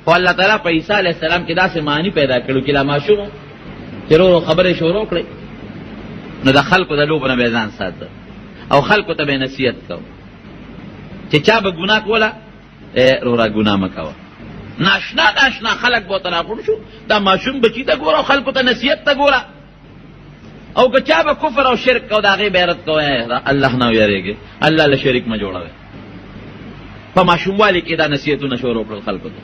خو الله تعالی په عیسی علیه السلام کې داسې معنی پیدا کړو چې لا ماشوم چې ورو خبرې شروع کړې نو د خلکو د لوبو نه به ځان ساته او خلکو ته به نصیحت کو چې چا به ګناه کوله رورا ګناه مه کوه. ناشنا خلک به ورته راغونډ شو، دا ماشوم بچي ته ګوره او خلکو ته نصیحت ته ګوره. او که چا به کفر او شرک کو د هغې به رد کوئ، الله نه ویرېږي، الله له شریک مه جوړوئ. په ماشوموالي کې دا نصیحتونه شروع کړل خلکو ته،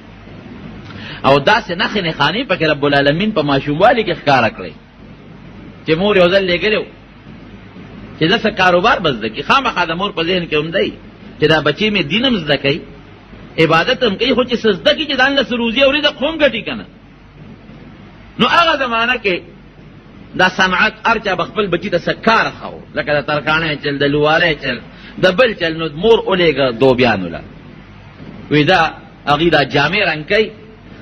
او داسې نښې نښانې پکې رب العالمین په ماشوموالي کې ښکاره کړئ چې مور یو ځل لېږلی و چې داسې کاروبار به زده کړي. خامخا د مور په ذهن کې هم دی چې دا بچی مې دین هم زده کوي، عبادت هم کوي، خو چې څه زده کړي چې ځان له څه روزي او رزق خو هم ګټي که نه. نو هغه زمانه کې دا صنعت هر چا به خپل بچي ته څه کار ښاو، لکه د ترکاڼۍ چل، د لوارۍ چل، د بل چل. نو مور اولېږه دوبیانو له وی دا هغې دا جامې رنګ کوي،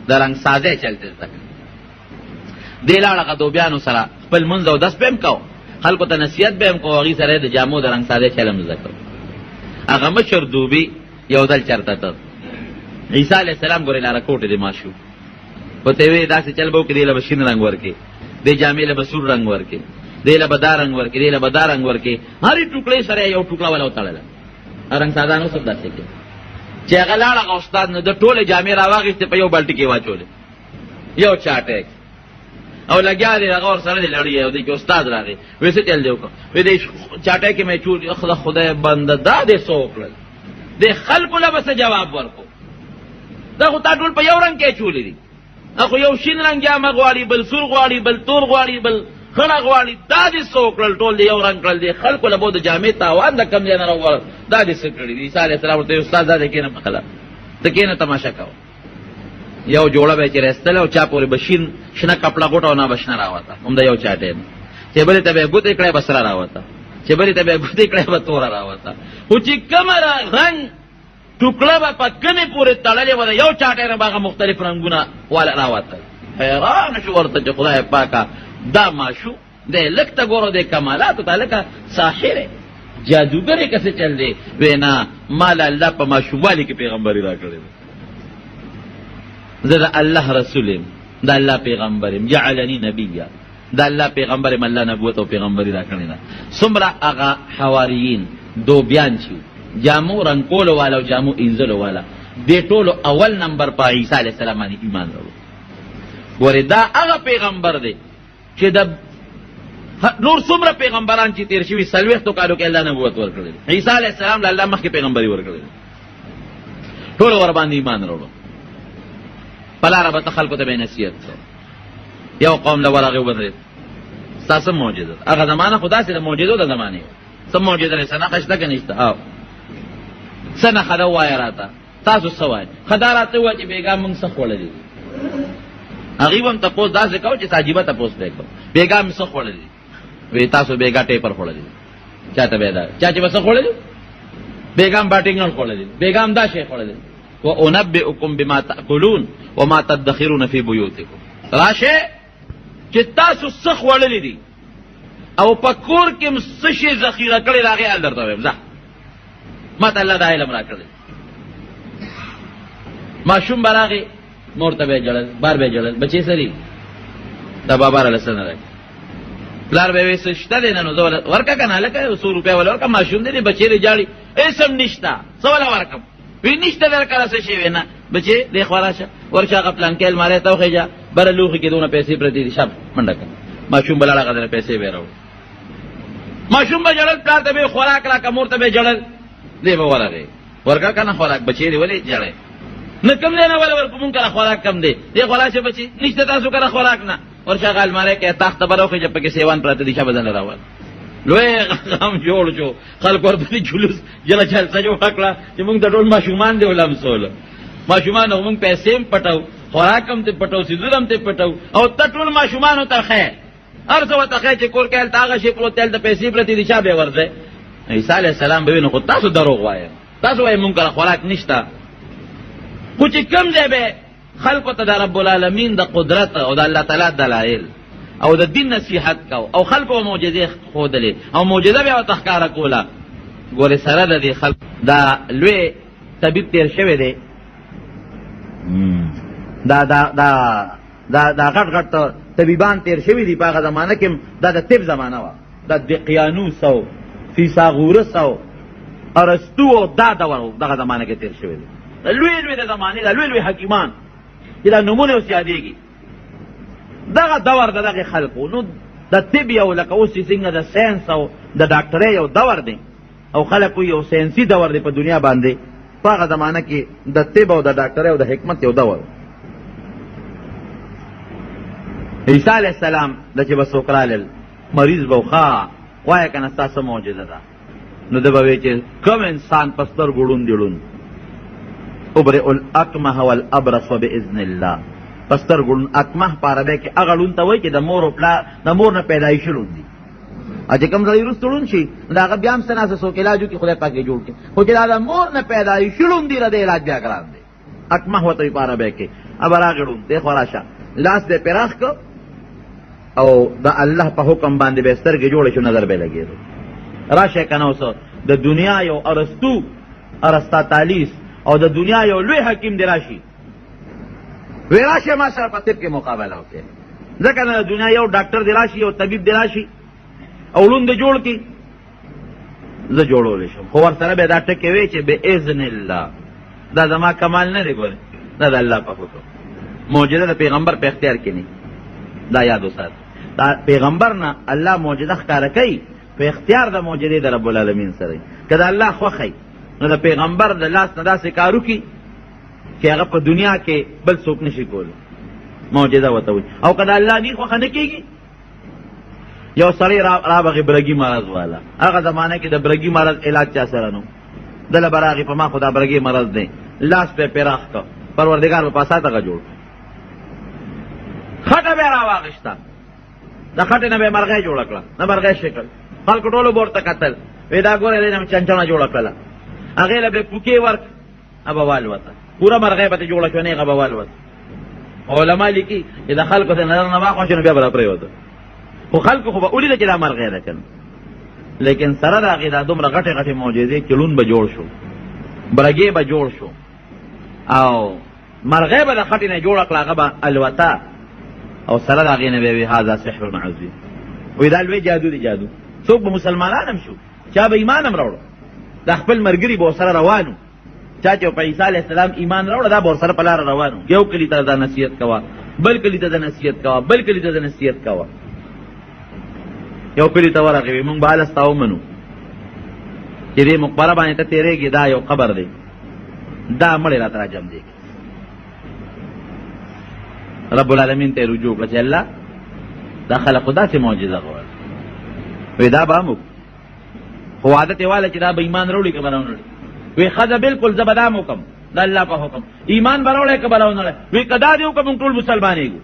د رنګ سازی چل ته زده کوي. دې لاړه هغه دوبیانو سره خپل منځ او دس به هم کو، خلکو ته نصیحت به هم کو، هغې سره یې د جامو د رنګ سازی چل هم زده کو. هغه مشر دوبي یو ځل چرته ته عیسی علیه السلام ګورې لاره کوټې دې ماشو ورته یې ویې داسې چل به وکړي، دې له به شین رنګ ورکړي، دې جامې له به سور رنګ ورکړي، دې له به دا رنګ ورکړي، دې له به دا رنګ ورکړي. هرې ټوکړې سره یو ټوکړه وله وتړله، رنګ سازان اوس هم داسې کوي چې هغه لاړ هغه استاد نو د ټولې جامې راواخېستې په یو بالټي کې واچولې، یو چاټک او لګیا دی هغه ورسره دی لړی. او دی کې استاد راغی وایي څه چل دی وکړه، وایي دې چاټک کې مې چول خدای بنده دا دې څه وکړل، دې خلکو له به څه جواب ورکړو، دا خو تا ټول په یو رنګ کې چولې دي، دا خو یو شین رنګ جامه غواړي، بل سور غواړي، بل تور غواړي، بل خړه غواړي، دا دې څه وکړل، ټول دې یو رنګ کړل، دې خلکو له به د جامې تاوان د کم ځای نه راوړل، دا دې څه کړي دي. عیسی علیه السلام ورته استاد دا دې کېنه په خلا ته کېنه تماشا کوه. یو جوړه به چې راستله او چا پورې به شنه کپړه غوټه او نه به شنه راوته، همدا یو چاټی چې بلې ته به یې ګوتې کړی به سره راوته، چې بلې ته به یې ګوتې کړی به توره راوته. خو چې کومه رنګ ټوکړه به په کمې پورې تړلې وه، د یو چاټی نه به هغه مختلف رنګونه والا راوتل. حیران شو ورته چې خدای پاکه دا ماشو دی لږ ته ګوره دی کمالاتو ته لکه ساحر جادوګر یې کسې چل دی. وی نه ما له الله په ماشوموالي کې پیغمبري را کړې ده، زه د الله رسول یم، د الله پیغمبر یم، جعلني نبیا، د الله پیغمبر یم، الله نبوت او پیغمبري را کړې ده. څومره هغه حواریین دوبیان چې جامو رنګ کولو والا او جامو اینځلو والا، دې ټولو اول نمبر په عیسی علیه السلام باندې ایمان راوړو. ګورې دا هغه پیغمبر دی چې د نور څومره پیغمبران چې تیر شوي 40 کالو کې الله نبوت ورکړی دی، عیسی علیه السلام له الله مخکې پیغمبري ورکړی دی، ټول ور باندې ایمان راوړو. په لاره به ته خلکو ته به نصیحت کوه. یو قوم له ورغې ودرېد، ستا څه معجزه ده؟ هغه زمانه خو داسې د معجزو د زمانې څه معجزه لري، څه نښه شته که نشته؟ او څه نښه ده ووایه راته، تاسو څه وایئ؟ ښه دا راته ووایه چې بېګا مونږ څه خوړلي دي. هغې به هم تپوس داسې کوو چې عجیبه تپوس به یې کوو، بېګا مې څه خوړلي دي؟ وی تاسو بیگا ټیپر خوړلی دی، چاته به دا چا چې به څه خوړلی، بیګا هم باټینګل خوړلی، بیګا هم دا شی خوړلی. وانبئکم بما تاکلون وما تدخرون فی بیوتکم، راشه چې تاسو څه خوړلی دي او په کور کې م څه شی ذخیره کړی د هغې حال درته وایم. ځه ما ته الله دا علم را کړی. ماشوم به راغې مور ته به یې جړل، بار به یې جړل، بچې سري دا بابا راله څه نه راکړي، پلار به وی څه شته دی نه نو زه ورکه که نه هلکه 100 روپۍ وله ورکه، ماشوم دی بچې دې جاړي هېڅ هم نشته، څه وله ورکم؟ وی نشته درکړه څه شی وی نه بچې دې خوا راشه، ورشه هغه پلانکۍ المارۍ ته وخېږه، بره لوښي کې دونه پیسې پرتې دي، شب منډه کړه. ماشوم به لاړ هغه دله پیسې به یې راوړ، ماشوم به جړل، پلار ته به یې خوراک راکړه، مور ته به یې جړل، دی به ورغې ورکه که نه خوراک، بچې دې ولې جړی نه کم دی نه ولې ورکو، مونږ کره خوراک کم دی، دې خوا راشه بچې نشته تاسو کره خوراک نه، ورشه هغه المارۍ کې تخته به راوخېږه، پکې سیوان پراته دي، شبه ځله راول. لوی غم جوړ شو، خلکو ورپسې جلوس جله جلسه جوړه کړه چې مونږ د ټول ماشومان دې ولمسول، ماشومان او مونږ پیسې هم پټو، خوراک هم ته پټو، سیزونه هم ته پټو، او ته ټول ماشومانو ته خیر هر څه ورته خیر چې کور کې هلته هغه شی پروت دی، هلته پیسې پرتې دي، چا به یې ورځئ؟ عیسی علیه السلام به وي نو خو تاسو دروغ وایئ، تاسو وایئ مونږ کره خوراک نشته. خو چې کوم ځای به خلکو ته د رب العالمین د قدرت او د الله تعالی دلایل او د دین نصیحت کو او خلکو معجزې ښودلې او معجزه بیا ورته ښکاره کوله، ګورې سره د دې خلکو دا لوی طبیب تېر شوی دی دا غټ غټ طبیبان تیر شوي دي په هغه زمانه کې دا د طب زمانه وه دا دقیانوس او فیثاغورس او ارسطو او دا دور دغه زمانه کې تیر شوي دي لوی لوی د زمانې دا لوی لوی حکیمان چې دا نومونه اوس یادېږي دغه دور د دغې خلقو نو د طب یو لکه اوس چې څنګه د ساینس او د ډاکټرۍ یو دور دی او خلقو یو ساینسي دور دی په دنیا باندې په هغه زمانه کې د طب او د ډاکټرۍ او د حکمت یو دور عیسی علیه السلام د چې به څوک رالل مریض به وخا وایه که نه ستا څه معجزه ده نو ده به وایي چې کوم انسان په سترګو ړوند دي ړوند ابرئ الاکمه والابرص باذن الله په سترګو ړوند اکمه په عربۍ کې هغه ړوند ته وایي چې د مور نه پیدایشي ړوند دي چې کوم ځای وروسته ړوند شي نو د هغه بیا هم څه ناسه څوک علاج وکړي خدای پاک یې جوړ کړي خو چې دا د مور نه پیدایشي ړوند دي د علاج بیا ګران دی اکمه ورته وایي په عربۍ کې اب راغې ړوند دی خو راشه لاس دې پراخ کړ او د الله په حکم باندې به سترګې جوړې شو نظر به لګېدو راشه که نه اوس د دنیا یو ارسطاطالیس او د دنیا یو لوی حکیم دی راشي وی راشه ما سره په طب کې مقابله وکړي ځکه نه د دنیا یو ډاکټر دی راشي یو طبیب دی راشي او ړوند جوړ کړي زه جوړولی شم خو ورسره به دا ټکې وی چې باذن الله دا زما کمال نه دی ګورې دا د الله په حکم معجزه د پیغمبر په اختیار کې نه دا یاد وسات دا پیغمبر نه الله معجزه ښکاره کوي په اختیار د معجزې د رب العالمین سره که د الله خوښی نو د پیغمبر د لاس نه داسې کار وکړي چې هغه په دنیا کې بل څوک نشي کولی معجزه ورته وایي او که د الله نه خوښه نه کېږي یو سړی رابغې برګي مرض والا هغه زمانه کې د برګي مرض علاج چا سره نو دله به راغې په ما خو دا برګي مرض دی لاس به پراخ کړ پروردګار به پاسات هغه جوړ خټه به راواغېسته د خټې نه به مرغۍ جوړه کړه نه مرغۍ شکل خلکو ټولو بورته کتل وی دا ګورې دی نه چنچڼه جوړه کړله هغې له به پوکې ورک هغه به والوته پوره مرغۍ به ترې جوړه شوه نه هغه به والوته علما لیکي چې د خلکو د نظر نه واخوا شو نو بیا به راپرېوته خو خلکو خو به ولیده چې دا مرغۍ ده که نه لیکن سره د هغې دا دومره غټې غټې معجزې چې لون به جوړ شو برګې به جوړ شو او مرغۍ به د خټې نه جوړه کړه هغه به الوته او سره د هغې نه به وي هذا سحر عظیم وایي دا لوی جادو دی جادو څوک به مسلمانان هم شو چا به ایمان هم راوړه دا خپل ملګري به ورسره روان چا چې په عیسی علیه السلام ایمان راوړه دا به ورسره په لاره روان یو کلي ته دا نصیحت کوه بل کلي ته دا نصیحت کوه بل کلي ته دا نصیحت کوه یو کلي ته ورغوي موږ به هله ستا ومنو چې دې مقبره باندې ته تېرېږي دا یو قبر دی دا مړې راته راجم دی رب العالمین ته رجوع کړه چې الله دا خلقو داسې معجزه غواړي وی دا به هم خو عادت یې واله چې دا به ایمان راوړي که به راونه وی ښځه بلکل زه به دا هم وکړم د الله په حکم ایمان به راوړی که به راونه وی که دا دې وکړه موږ ټول مسلمانېږو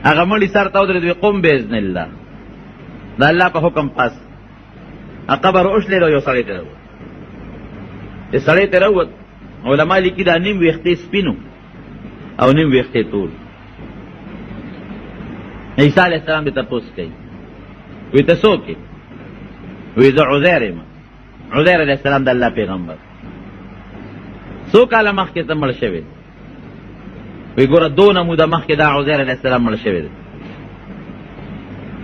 هغه مړي سر ته ودرېد وی قم باذن الله د الله په حکم پاس قبر اوشلېد او یو سړی ته راووت د سړی ته راووت علما لیکي دا نیم ویښتې سپینو او نیم ویښتې تور عیسی علیه السلام دې تپوس کوي وی ته څوک یې وی زه عزیر یم عزیر علیه السلام د الله پیغمبر څو کاله مخکې ته مړ شوی وی ګوره دونه موده مخکې دا عزیر علیه السلام مړ شوی دی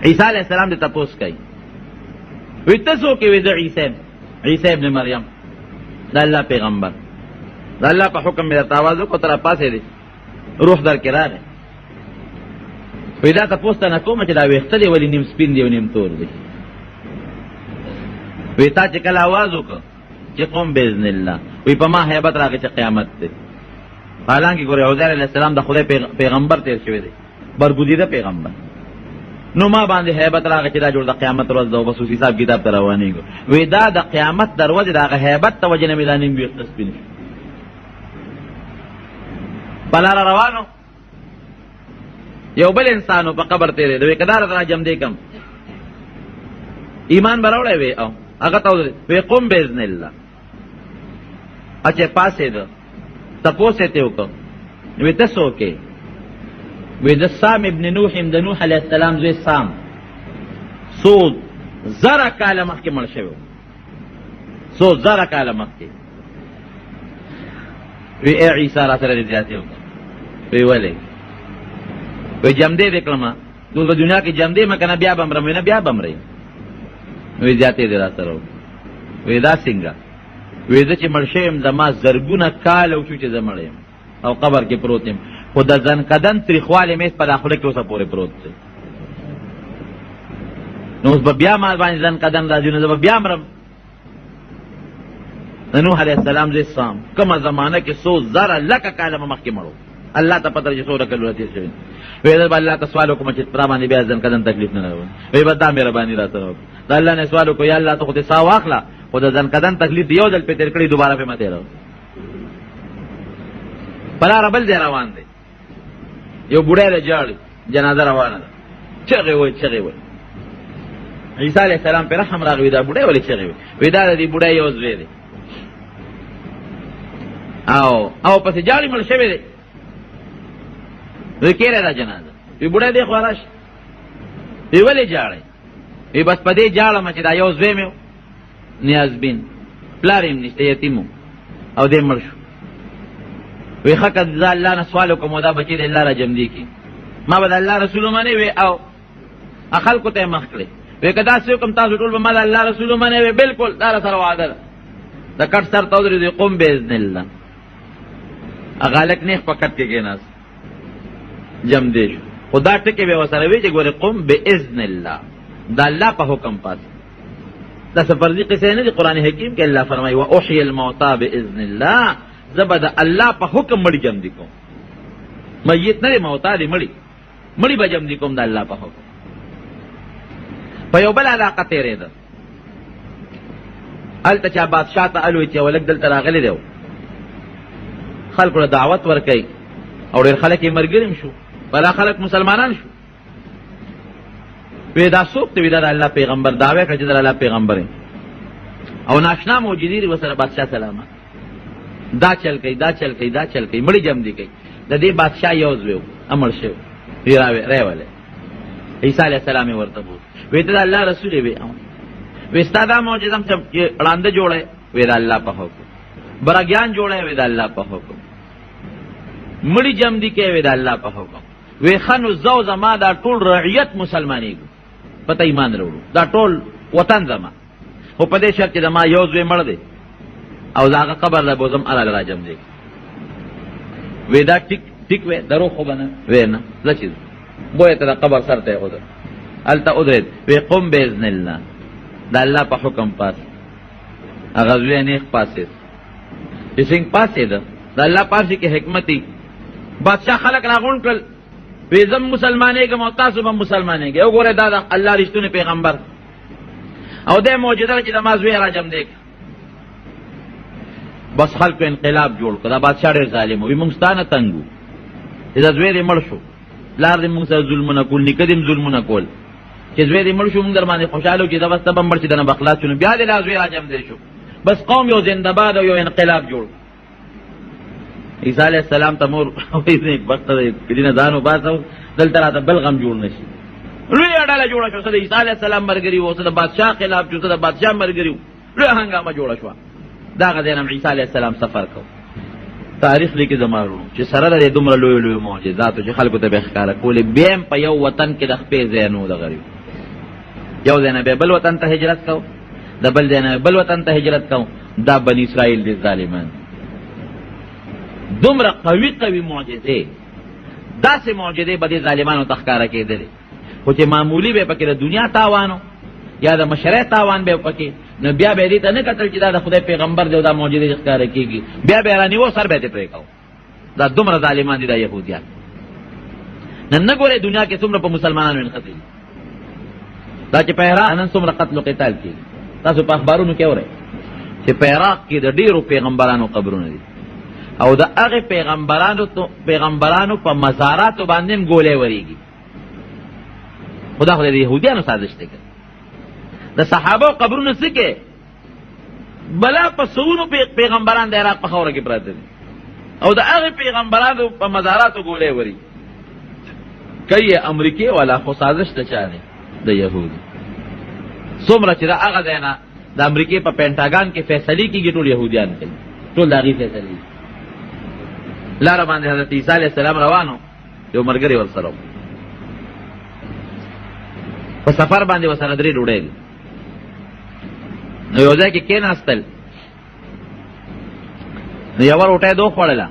عیسی علیه السلام دې تپوس کوي وی ته څوک یې وی زه عیسی ابن مریم د الله پیغمبر د الله په حکم مې درته آواز وکړو ته راپاڅې دی روح در کې راغی وی دا تپوس ته نه کومه چې دا ویښته دی ولې نیم سپین دی او نیم تور دی وی تا چې کله آواز وکړه چې قوم باذن الله وی په ما هیبت راغی چې قیامت دی حالانکه ګورې عزیر علیه السلام د خدای پیغمبر تیر شوی دی برګزیده پیغمبر نو ما باندې هیبت راغی چې دا جوړ د قیامت ورځ ده او بس اوس حساب کتاب ته روانېږو وی دا د قیامت د ورځې د هغه هیبت ته وجې نه مې دا نیم ویښته سپین شو په لاره روانو یو بل انسانو په قبر تېرېده وی که دا راته راجم دی کم ایمان به راوړی وی او هغه ته ودرېد وی قم باذن الله اچې پاسېده تپوس یې ترې وکړ وی ته څوک یې وی د سام ابن نوح یم د نوح علیه السلام زوی سام څو زره کاله مخکې مړ شوی څو زره کاله مخکې وی اے عیسی را سره زیاتې وکړه. وی ولې؟ وی جمدې دې کړم ټول په دنیا کې جمدې مې کنه بیا به مرم. نه بیا به مرې. وی زیاتې دې را سره. وی دا څنګه؟ وی زه چې مړ شویم زما زرګونه کال او شو چې زه مړ یم او قبر کې پروت یم، خو د زنکدن تریخوالی مې په داخله کې اوسه پورې پروت دی. نو اوس به بیا ما باندې زنکدن راځي، نو زه به بیا مرم. د نوح علیه السلام زه سام کومه زمانه کې 100,000 لکه کاله مخکې مړو، الله ته پته چې څومره کلونه تېر شوي. وی زه به الله ته سوال وکړم چې را باندې بیا زنکدن تکلیف نه راوړي. وی به دا مهرباني را سره وکړه. د الله نه سوال وکړو یا الله ته خو دې ساه واخله، خو د زنکدن تکلیف یو ځل پې تېر کړي دوباره پې مه تېروه. په لاره بل ځای روان دی، یو بوډی دی ژاړي، جنازه روانه ده، چغې وایي چغې وایي. عیسی علیه السلام پې رحم راغی، دا بوډی ولې چغې وایي؟ وی دا د دې بوډی یو زوی دی او پسې جاړي مړ شوی دی. وی کېره دا جنازه؟ وی بوډی دی خو راشه. وی ولې جاړئ؟ وی بس په دې جاړم چې دا یو زوی مې و نیازبین، پلار یې نشته، یتیم و او دی مړ شو. وی ښه که زه الله نه سوال وکړم او دا بچی د الله را جمدي کړي، ما به د الله رسول ومنې وی او خلکو ته یې مخ کړې. وی که داسې وکړم تاسو ټول به ما د الله رسول ومنې وی بلکل دا را سره وعده ده. د کټ سر ته ودرېدو، قم باذن الله. هغه هلک نیغ په کټ کې کېناست، جمدې شو. خو دا ټکې به یې ورسره وی چې ګورې قم باذن الله، د الله په حکم پاس. دا سفرزی قصه نه دی، قرآن حکیم کې الله فرمایي واحيي الموتى باذن الله، زبا د الله په حکم مړي جمع دي کوم. میت نه دی، موتا دی، مړي به جمع دي کوم د الله په حکم. په یو بل علاقه تېرېده، هلته چا بادشاه ته الوی چې ولک دلته راغلی دی، خلکو له دعوت ورکوي او ډېر خلک یې ملګري شو، بلا خلک مسلمانان شو. وی دا څوک ته؟ وی دا د الله پیغمبر. دعوی کړه چې د الله پیغمبر یم او ناشنا موجودي دي ورسره. بادشاه سلامه دا چل کوي، دا چل کوي، دا چل کوي، مړي جمع دي کوي. د دې بادشاه یو زوی و، امر شو، وی راولی. عیسی علیه السلام یې ورته بول، وی ته د الله رسول یې؟ وی ستا دا معجزه چې ړانده جوړی؟ وی د الله په حکم. برګیان جوړی؟ وی د الله په حکم. مړي جمع دي کوي؟ وی د الله په حکم. وی ښه نو زه او زما دا ټول رعیت مسلمانېږو، پته ایمان راوړو، دا ټول وطن زما، خو په دې شرط چې زما یو زوی مړ دی او د هغه قبر له بوزم اله را جمع دی. وی دا ټیک وی دروغ خو به نه؟ وی نه، زه چې بویه ته د قبر سر ته یې ودر، هلته ودرېد. وی قم باذن الله، د الله په حکم پاس. هغه زوی یې نیغ پاسېد، چې څنګه پاسېده د الله پاسې کې حکمت وي. بادشاه خلک راغونډ کړل، وی زم مسلمانېږم او تاسو به مسلمانېږئ. وګورئ دا د الله رښتونی پیغمبر او دی معجزه چې زما زوی را جمع دی. بس خلکو انقلاب جوړ کړ. دا بادشاه ډېر ظالم و، وی موږ ستا نه تنګ وو چې دا زوی دې مړ شو، پلار دې موږ سره ظلمونه کول، نیکه دې ظلمونه کول، چې زوی دې مړ شو موږ در باندې خوشحاله وو چې دا بس ته به مړ چې دنه به خلاص شو. نو بیا دې لا زوی را جمع دی شو، بس قوم یو زنده باد او یو انقلاب جوړ. عیسی علیه السلام ته مور وایي بس ته دینه ځان وباسو، دلته راته بل غم جوړ نشي. لویه ډله جوړه شوه، څه د عیسی علیه السلام ملګري وو، څه د بادشاه خلاف شو، څه د بادشاه ملګري وو، لویه هنګامه جوړه شوه. دغه ځای نه عیسی علیه السلام سفر کو. تاریخ لیکي زما ورونو چې سره د دومره لوی معجزاتو چې خلکو ته به ښکاره کولې، بیا هم په یو وطن کې د خپې ځای نه و دغه یو ځای نه به بل وطن ته هجرت کو، د بل ځای نه بل وطن ته هجرت کو. دا بني اسرائیل دي ظالمان، دومره قوي معجزې، داسې معجزې به دې ظالمانو ته ښکاره کېدلې، خو چې معمولي به پکې د دنیا تاوان یا د مشرۍ تاوان به پکې، نو بیا به دې ته نه کتل چې دا د خدای پیغمبر دی او دا معجزې ښکاره کېږي، بیا به یې رانیو سر به یې پرې کو. دا دومره ظالمان دي دا یهودیان. نن نه ګورئ دنیا کې څومره په مسلمانانو انقتل، دا چې په عراق نن څومره قتل و قتال کېږي. تاسو په اخبارونو کې اورئ چې په عراق کې د ډېرو پیغمبرانو قبرونه دي او د هغې پیغمبرانو په مزاراتو باندې هم ګولۍ ورېږي. خدا خدای د یهودیانو سازش دی. د صحابه قبرونه څه کې بلا په سوونو پیغمبران د عراق په خاوره کې پراته دي او د هغې پیغمبرانو په مزاراتو ګولۍ ورېږي. کوي امریکې والا خو سازش د چا دی؟ د یهودو. څومره چې د هغه ځای نه د امریکې په پینټاګان کې فیصلې کېږي، ټول یهودیان کوي، ټول د هغې فیصلې. لاره باندې حضرت عیسی علیه السلام روانو، یو ملګری ورسره و، په سفر باندې ورسره 3 ډوډۍ دي. نو یو ځای کې کېناستل، نو یوه روټۍ دو خوړله،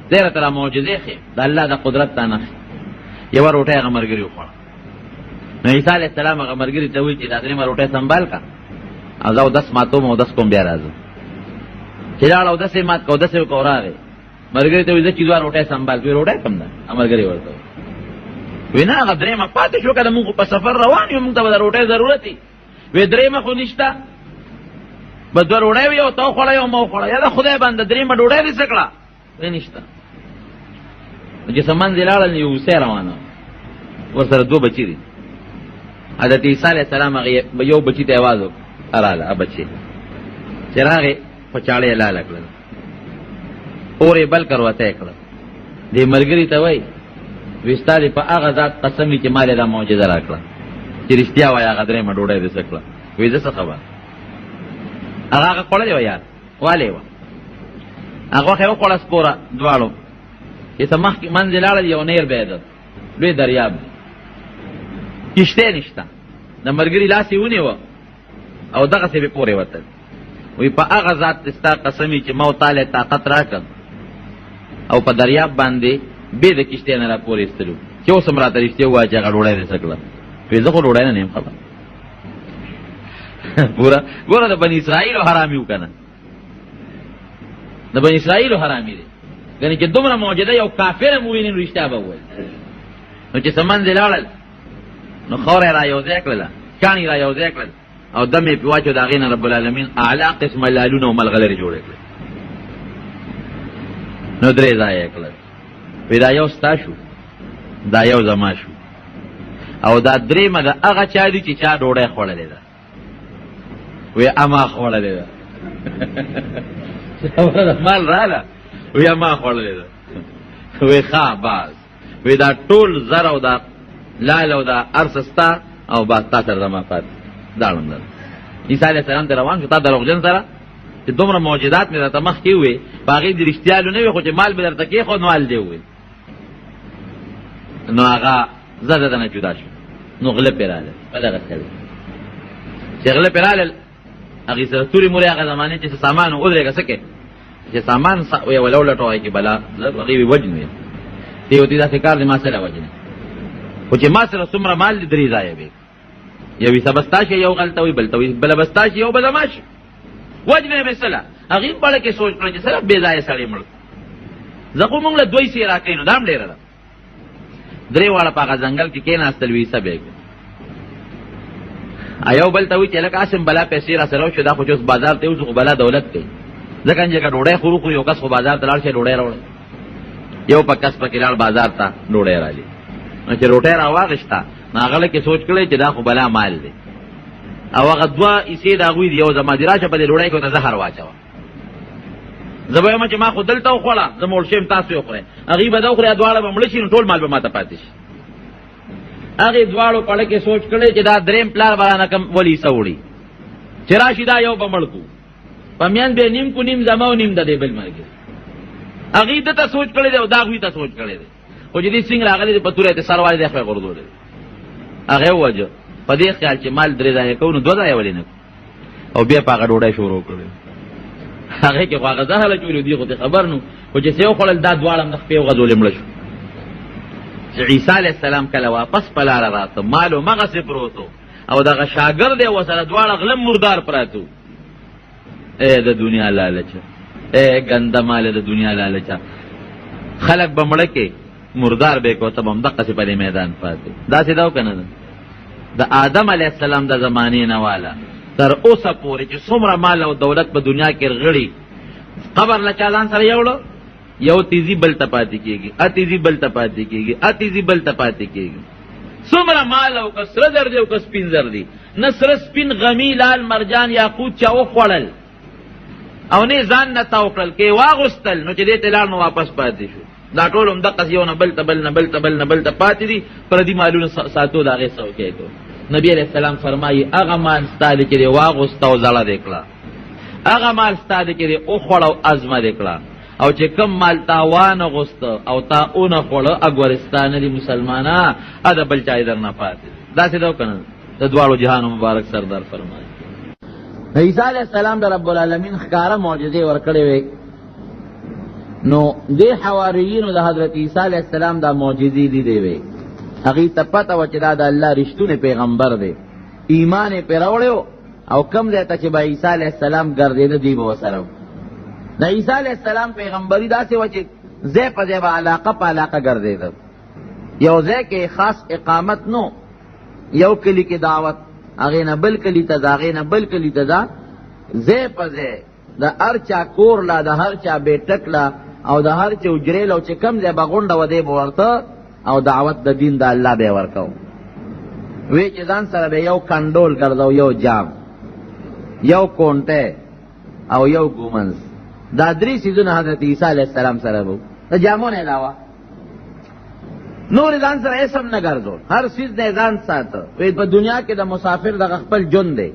دی راته را معجزې ښې د الله د قدرت تا نښې. یوه روټۍ هغه ملګري وخوړه. نو عیسی علیه السلام هغه ملګري ته وایي چې دا 3 روټۍ سنبال کا، او زه اودس ماتوم، اودس کوم بیا راځم. چې لاړ اودس یې مات که، اودس یې وکړه راغی، ملګري ته وایي زه چې 2 روټۍ سنبال کړې. روټۍ کم ده؟ ملګري ورته وایي نه هغه 3 پاتې شو که د مونږ په سفر روان یو، مونږ ته به د روټۍ ضرورت وي. وایي 3 خو نشته، بس 2 روټۍ وي، یو ته وخوړه یو ما وخوړه. یا د خدای بنده 3 ډوډۍ دې څه کړه؟ وایي نشته. چې څه منځې لاړل، یو اوسۍ روانه ورسره 2 بچي دي. حضرت عیسی علیه السلام هغه یو بچي ته اواز وکړ، راله بچې چې راغې په چاړه یې لاله کړل، اور یې بل کر وته کړه. دې ملګري ته وایي وایي ستا دې په هغه ذات قسم وي چې ما دې دا معجزه را کړه چې رښتیا وایي هغه 3 ډوډۍ دې څه کړه. وایي زه څه خبر، هغه خوړلې وه یار والې وه، هغه وخت یې وخوړه سپوره دواړو. چې څه مخکې منځې لاړل، یو نیر به یې ده، لوی دریاب، کشتۍ نشته، د ملګري لاس یې ونیوه او دغسې به پورې وتل. وایي په هغه ذات دې ستا قسم وي چې ما و تاله طاقت را کړ او په دریاب باندې بې د کشتۍ نه را پورې ایستلو، چې اوس هم راته رښتیا ووایه چې هغه ډوډۍ دې څه کړه. وایي زه خو ډوډۍ نه یم خبر. ګوره د بني اسرائیلو حرامي و که نه، د بني اسرائیلو حرامي دی. یعنې چې دومره معجزه یو کافر هم وویني نو رښتیا به ووایي. نو چې څه منځې لاړل، نو خاوره یې را یو ځای کړله، کاڼي را یو ځای کړل، او دم یې پې واچو، د هغې نه رب العالمین اعلی قسمه لالونه او ملغلرې جوړې کړې. نو 3 ځای یې کړل. وایي دا یو ستا شو، دا یو زما شو، او دا 3 د هغه چا دي چې چا ډوډۍ خوړلې ده. وایي اما خوړلې ده. مال راله، وایي اما خوړلې ده. وایي ښه باز، وایي دا ټول زر او دا لال او دا ارس ستا، او باز تا سره زما پاتې داړم ده. عیسی علیه السلام ته روان شو، تا دروغجن سره چې دومره معجزات مې درته مخکې ووې، په هغې دې رښتیالو نه وي، خو چې مال به درته کېښود نو حال دې ووې. نو هغه زه د ده نه جدا شو. نو غله پرې راغلل، په دغه سړي چې غله پرې راغلل، هغې سره تورې مورې هغه زمانې چې څه سامان و ودرېږه څه کې چې سامان یې وله ولټوی چې بلا هغې وي وجنو یې دې ورته داسې کار دی ما سره وجنې، خو چې ما سره څومره مال دي 3 ځایه وي، یو حصه به ستا شي، یو غلطه وي، بلته وي، بله به ستا شي، یو به زما شي. وجنې به سله هغې په اړه کې سوچ کړه چې سره بې ځایه سړی مړ، زه خو مونږ له 2 حصې را کوي، نو دا هم ډېره ده. 3 واړه په هغه ځنګل کې کېناستل، وي حصه به یې کړه. یو بل ته وایي چې لکه اسم بلا پیسې را سره وشو، دا خو چې اوس بازار ته وځو خو بلا دولت کوي، ځکه چې که ډوډۍ خورو خو یو کس خو بازار ته لاړ شي ډوډۍ راوړي، یو په کس پکې لاړ بازار ته ډوډۍ راځي. نو چې روټۍ را واغېسته، نو هغه کې سوچ کړی چې دا خو بلا مال دی، او هغه 2 حصې د هغوی دي، یو زما دي، راشه په دې ډوډۍ کې ورته زهر واچوه. زه به وایم چې ما خو دلته وخوړه، زه موړ شویم تاسو یې وخورئ، هغې به ده وخوري، دواړه به مړه شي، نو ټول مال به ما ته پاتې شي. هغې دواړو په اړه کې سوچ کړی چې دا 3 پلار به رانه کم ولي حصه وړي، چې راشي دا یو به مړ کړو، په میان به نیم کو، نیم زما او نیم د دې بل ملګري. هغې ده ته سوچ کړی دی او دا هغوی ته سوچ کړی دی، خو چې دې سینګ راغلی دی په توره یې سر والې دی، خو یې غورځولی دی. هغې ووجه په دې خیال چې مال 3 ځایه کوو، نو 2 ځایه ولې نه کوو، او بیا په هغه ډوډۍ شروع کړی. هغې کې خو هغه زهر اچولي دي، خو ته خبر نو، خو چې څه یې وخوړل دا دواړه هم د خپې وغځولې مړه شو. چې عیسی علیه السلام کله واپس په لاره راته، مال همغسې پروت و، او دغه شاګرد یې ورسره دواړه غله مردار پراته وو. ای د دنیا لالچه، ای ګنده مال د دنیا لالچه، خلک به مړه کې مردار به کو، ته به هم دقسې په دې میدان پاتې. داسې ده او که نه ده؟ د آدم علیه السلام د زمانې نه واله تر اوسه پورې چې څومره مال او دولت په دنیا کې رغړي، قبر له چا ځان سره یوړو، یو تیزی بل ته پاتې کېږي، تیزی بل ته پاتې کېږي، تیزی بل ته پاتې کېږي. څومره مال او که سره زر دی او که سپین زر دی، نه سره سپین غمی لال مرجان یاقوت چا وخوړل او نه ځان نه تاو کړل، کې واغوستل، نو چې دې ته لاړ نو واپس پاتې شو. دا ټول هم دقسې یو نه بل ته بل نه بل ته بل نه بل ته پاتې دي، پردي مالونه ساتو د هغې څوکۍ کو. نبی علیہ السلام فرمایي هغه مال ستا دی چې دې واغوسته او زړه دې کړه، هغه مال ستا دی چې دې وخوړه او ازمه دې کړه، او چې کم مال تاوان غوست او تا اون خوړه اګورستان دی مسلمانا ادا بل چای در نه پاتې دا څه دو کنه د دوالو جهان مبارک سردار فرمایي. عیسی علیہ السلام در رب العالمین خکارا معجزه ورکړي وي نو دې حواریینو د حضرت عیسی علیہ السلام دا معجزې دي وي هغه ته پته و چې دا د الله رښتونه پیغمبر دی ایمان یې پر راوړیو او کم ځای ته چې با عیسی علیہ السلام ګرځېده دی به وسره د عیسی علیہ السلام پیغمبري داسې و چې ځای په ځای به علاقه په علاقه ګرځېده یو ځای کې خاص اقامت نو یو کلی کې دعوت هغې نه بل کلی ته دا هغې نه بل کلی ته دا ځای په ځای د هر چا کور لا د هر چا بیټک لا او د هر چا اجرې لا او چې کم ځای به غونډه و دی به ورته او دعوت د دین د الله به ورکو وی چې ځان سره به یو کنډول ګرځو یو جام یو کونټه او یو ګومنز دا درې سیزونه حضرت عیسی علیہ السلام سره وو د جامو نه علاوه نور ځان سره اسم نه ګرځول هر سیز نه ځان ساته وی په دنیا کې د مسافر د خپل جون دی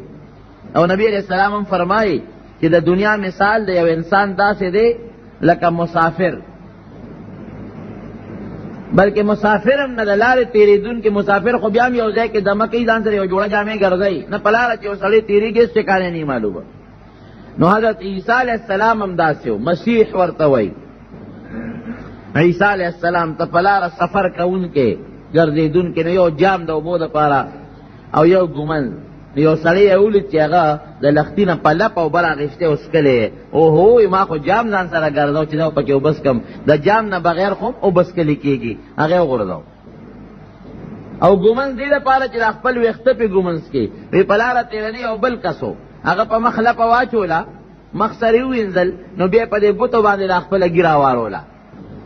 او نبی علیہ السلام هم فرمایي چې د دنیا مثال د یو انسان داسې دی لکه مسافر بلکې مسافر هم نه د لارې تېرېدونکي مسافر خو بیا هم یو ځای کې دمه کوي ځان سره یو جوړه جامې ګرځوي نه په لاره چې یو سړی تېرېږي هېڅ ټکانې نه معلومه نو حضرت عیسی علیہ السلام هم داسې و مسیح ورته وایي عیسی علیہ السلام ته په لاره سفر کوونکې ګرځېدونکې نو یو جام د اوبو دپاره او یو ګومن یو سړی یې ولید چې هغه د لښتي نه په لپ او بر اخیستی او څکلی اوهو ما خو جام ځان سره ګرځو چې دا پکې اوبس کم د جام نه بغیر خو اوبس کلی کېږي هغه یې وغورځو او ګومنز دې دپاره چې د خپل ویښته پې ګومنز کې وی په لاره تېرنی او بل کسو هغه په مخ لپه واچوله مخ سره یې ووینځل نو بیا په دې ګوتو باندې د خپله ږیره واروله